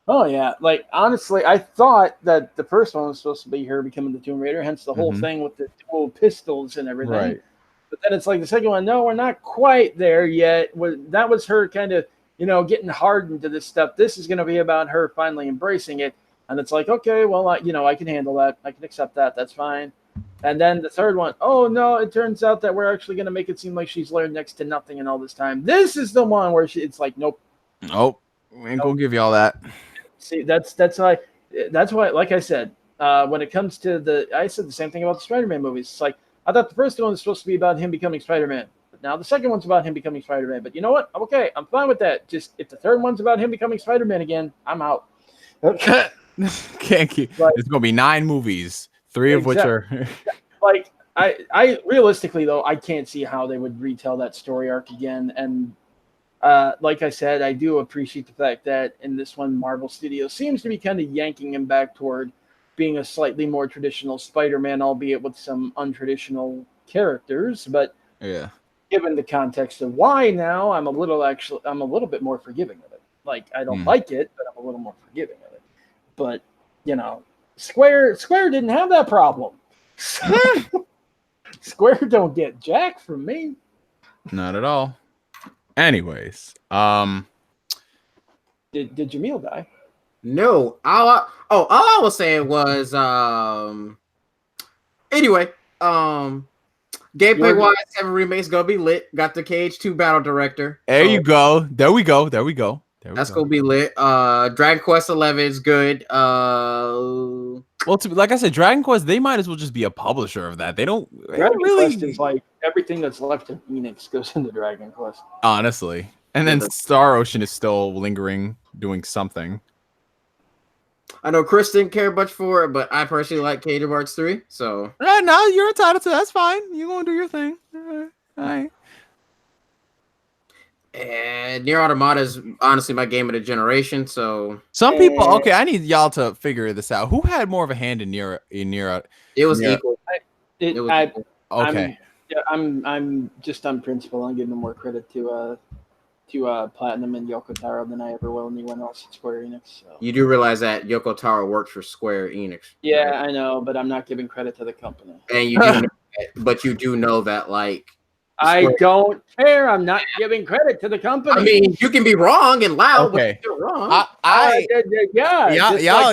Oh, yeah. Like, honestly, I thought that the first one was supposed to be her becoming the Tomb Raider, hence the whole thing with the dual pistols and everything. Right. But then it's like the second one, no, we're not quite there yet. That was her kind of, getting hardened to this stuff. This is going to be about her finally embracing it. And it's like, okay, well, I can handle that. I can accept that. That's fine. And then the third one, oh, no, it turns out that we're actually going to make it seem like she's learned next to nothing in all this time. This is the one where it's like, nope. Nope. We ain't going to give you all that. See, that's why, like I said, when it comes to I said the same thing about the Spider-Man movies. It's like, I thought the first one was supposed to be about him becoming Spider-Man. But now the second one's about him becoming Spider-Man. But you know what? I'm okay. I'm fine with that. Just if the third one's about him becoming Spider-Man again, I'm out. Can't keep. Like, it's going to be 9 movies. 3 of which are like I realistically though I can't see how they would retell that story arc again. And like I said, I do appreciate the fact that in this one Marvel Studios seems to be kind of yanking him back toward being a slightly more traditional Spider-Man, albeit with some untraditional characters. But yeah, given the context of why now, I'm a little bit more forgiving of it. Like I don't like it, but I'm a little more forgiving of it. But Square didn't have that problem. Square don't get jack from me. Not at all. Anyways, did Jamil die? No. All I was saying was anyway, gameplay wise, 7 remakes gonna be lit. Got the KH2 battle director. There you go. There we go. That's gonna be lit. Dragon Quest 11 is good. Well, like I said, Dragon Quest, they might as well just be a publisher of that. They don't Dragon really. Quest is like everything that's left of Enix goes into Dragon Quest. Honestly, and then Star Ocean is still lingering, doing something. I know Chris didn't care much for it, but I personally like Kingdom Hearts 3. So No, you're entitled to. That's fine. You gonna do your thing. All right. And Nier Automata is honestly my game of the generation. So some people, okay, I need y'all to figure this out. Who had more of a hand in Nier? It was equal. It was equal. Okay. I'm just on principle. I'm giving more credit to Platinum and Yoko Taro than I ever will anyone else at Square Enix. So. You do realize that Yoko Taro works for Square Enix. Yeah, right? I know, but I'm not giving credit to the company. And you do, but you do know that, like, I don't care. I'm not giving credit to the company. I mean, you can be wrong and loud, okay. but you're wrong.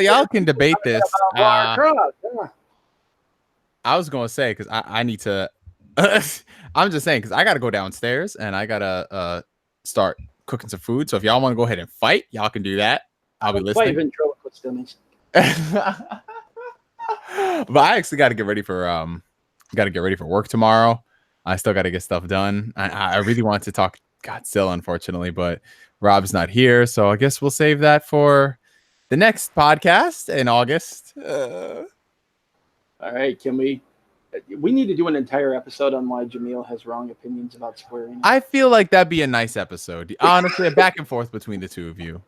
Y'all can debate this. Yeah. I was gonna say because I need to. I'm just saying because I got to go downstairs and I gotta start cooking some food. So if y'all want to go ahead and fight, y'all can do that. I'll be listening. But I actually got to get ready for work tomorrow. I still got to get stuff done. I really want to talk Godzilla, unfortunately, but Rob's not here, so I guess we'll save that for the next podcast in August. All right, can we need to do an entire episode on why Jamil has wrong opinions about Square Enix. I feel like that'd be a nice episode. Honestly, a back and forth between the two of you.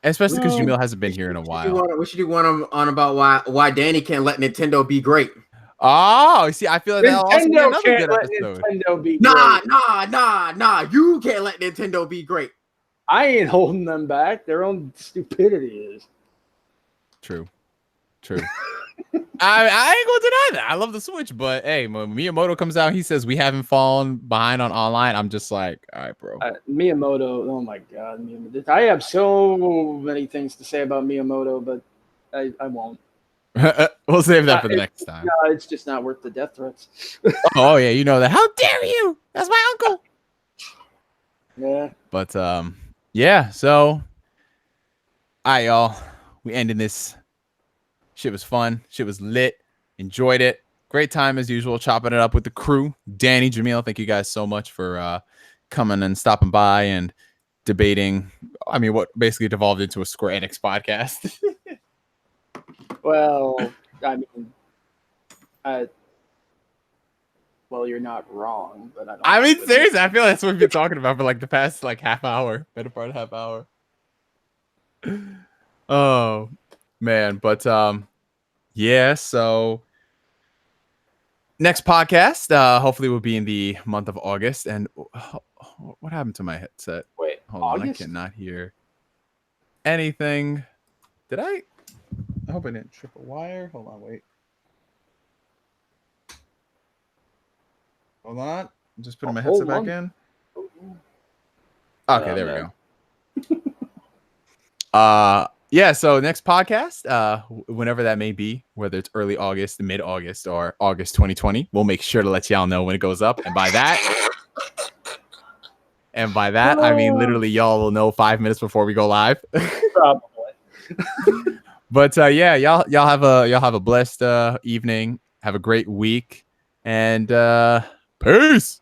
especially because No. Jamil hasn't been here in a while. We should do one on about why Danny can't let Nintendo be great. Oh, see, I feel like that'll also be Nintendo another can't good let episode. Nintendo be Nah, great. nah. You can't let Nintendo be great. I ain't holding them back. Their own stupidity is. True. I ain't gonna deny that. I love the Switch, but hey, when Miyamoto comes out, he says we haven't fallen behind on online. I'm just like, all right, bro. Miyamoto, oh my God. Miyamoto. I have so many things to say about Miyamoto, but I won't. We'll save that for the next time. No, it's just not worth the death threats. Oh yeah, you know that. How dare you? That's my uncle. Yeah. But yeah. So, all right, y'all. We ending this. Shit was fun. Shit was lit. Enjoyed it. Great time as usual. Chopping it up with the crew. Danny, Jamil, thank you guys so much for coming and stopping by and debating. I mean, what basically devolved into a Square Enix podcast. Well, I mean, well, you're not wrong, but I mean, seriously, I feel that's what we've been talking about for like the past like half hour, better part of half hour. Oh man, but yeah. So next podcast, hopefully, will be in the month of August. And what happened to my headset? Wait, Hold August? on, I cannot hear anything. Did I hope I didn't trip a wire. Hold on, wait. Hold on. I'm just putting my headset back in. Okay, there we go. Yeah, so next podcast, whenever that may be, whether it's early August, mid-August, or August 2020, we'll make sure to let y'all know when it goes up. And by that, I mean literally y'all will know 5 minutes before we go live. Probably. But yeah, y'all have a blessed evening. Have a great week, and peace.